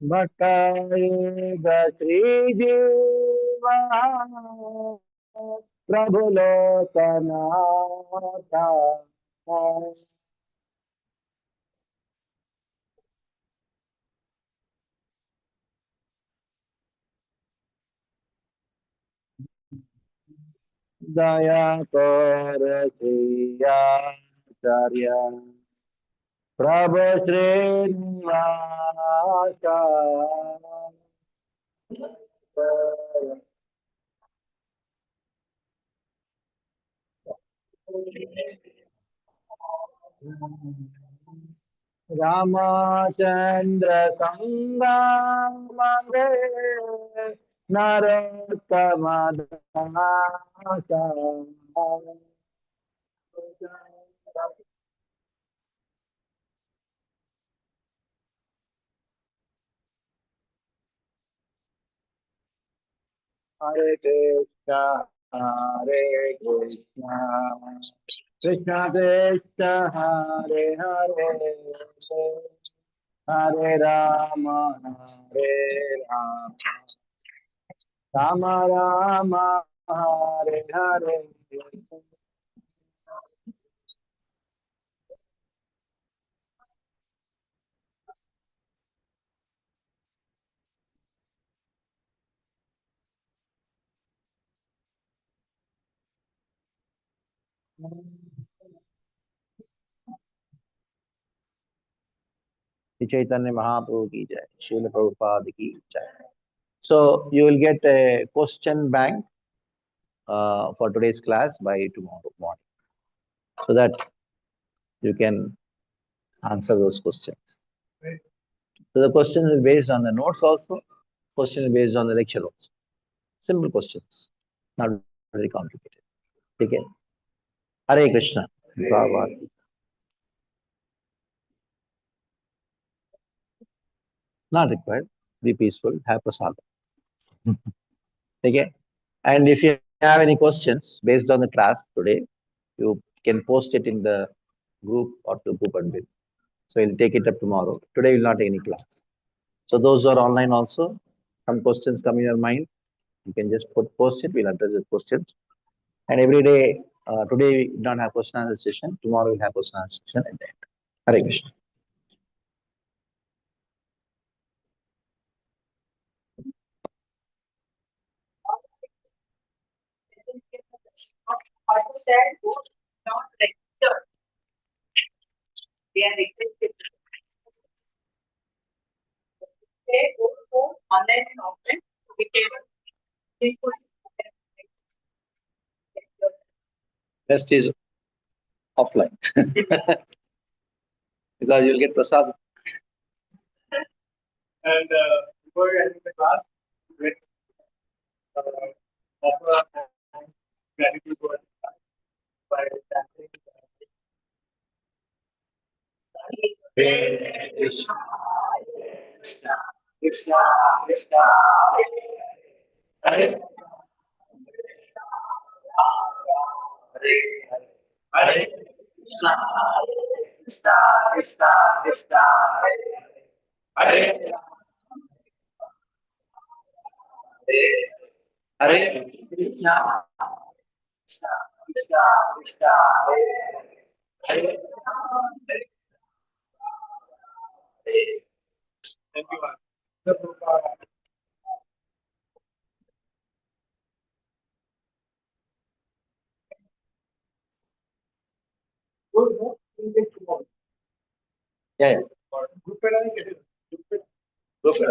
Bhattayuga Sri Jiva Prabhu Lokanatha दया कर श्रीयाचार्य प्रभु श्रीनिवास रामचंद्र संगा मगे नरोत्तम दास हरे कृष्णा हरे कृष्णा कृष्णा कृष्णा हरे हरे हरे राम राम राम हरे हरे श्री चैतन्य महाप्रभु की जय श्रील प्रभुपाद की जय. So you will get a question bank for today's class by tomorrow morning, so that you can answer those questions. So the question is based on the notes also. Question is based on the lecture also. Simple questions, not very complicated. Okay. Hare Krishna. Prabhupada. Not required. Be peaceful. Have prasad. Okay. And if you have any questions based on the class today, you can post it in the group or to group admin. So we'll take it up tomorrow. Today we'll not take any class. So those who are online also, some questions come in your mind, you can just post it. We'll address the questions. And every day, today we don't have question answer session. Tomorrow we'll have question answer session at the end. Hare Krishna. Rest is offline because you'll get prasad. And before we end the class, let's offer our gratitude word by chanting. Hare Krishna, Krishna, Krishna, Krishna, Hare Hare Hare Krishna, Krishna, Krishna, Krishna, Hare Hare Hare Krishna, Krishna, Krishna, Krishna, Hare Hare. Thank you, man. Yeah, yeah. Group पे डालेंगे, group पे.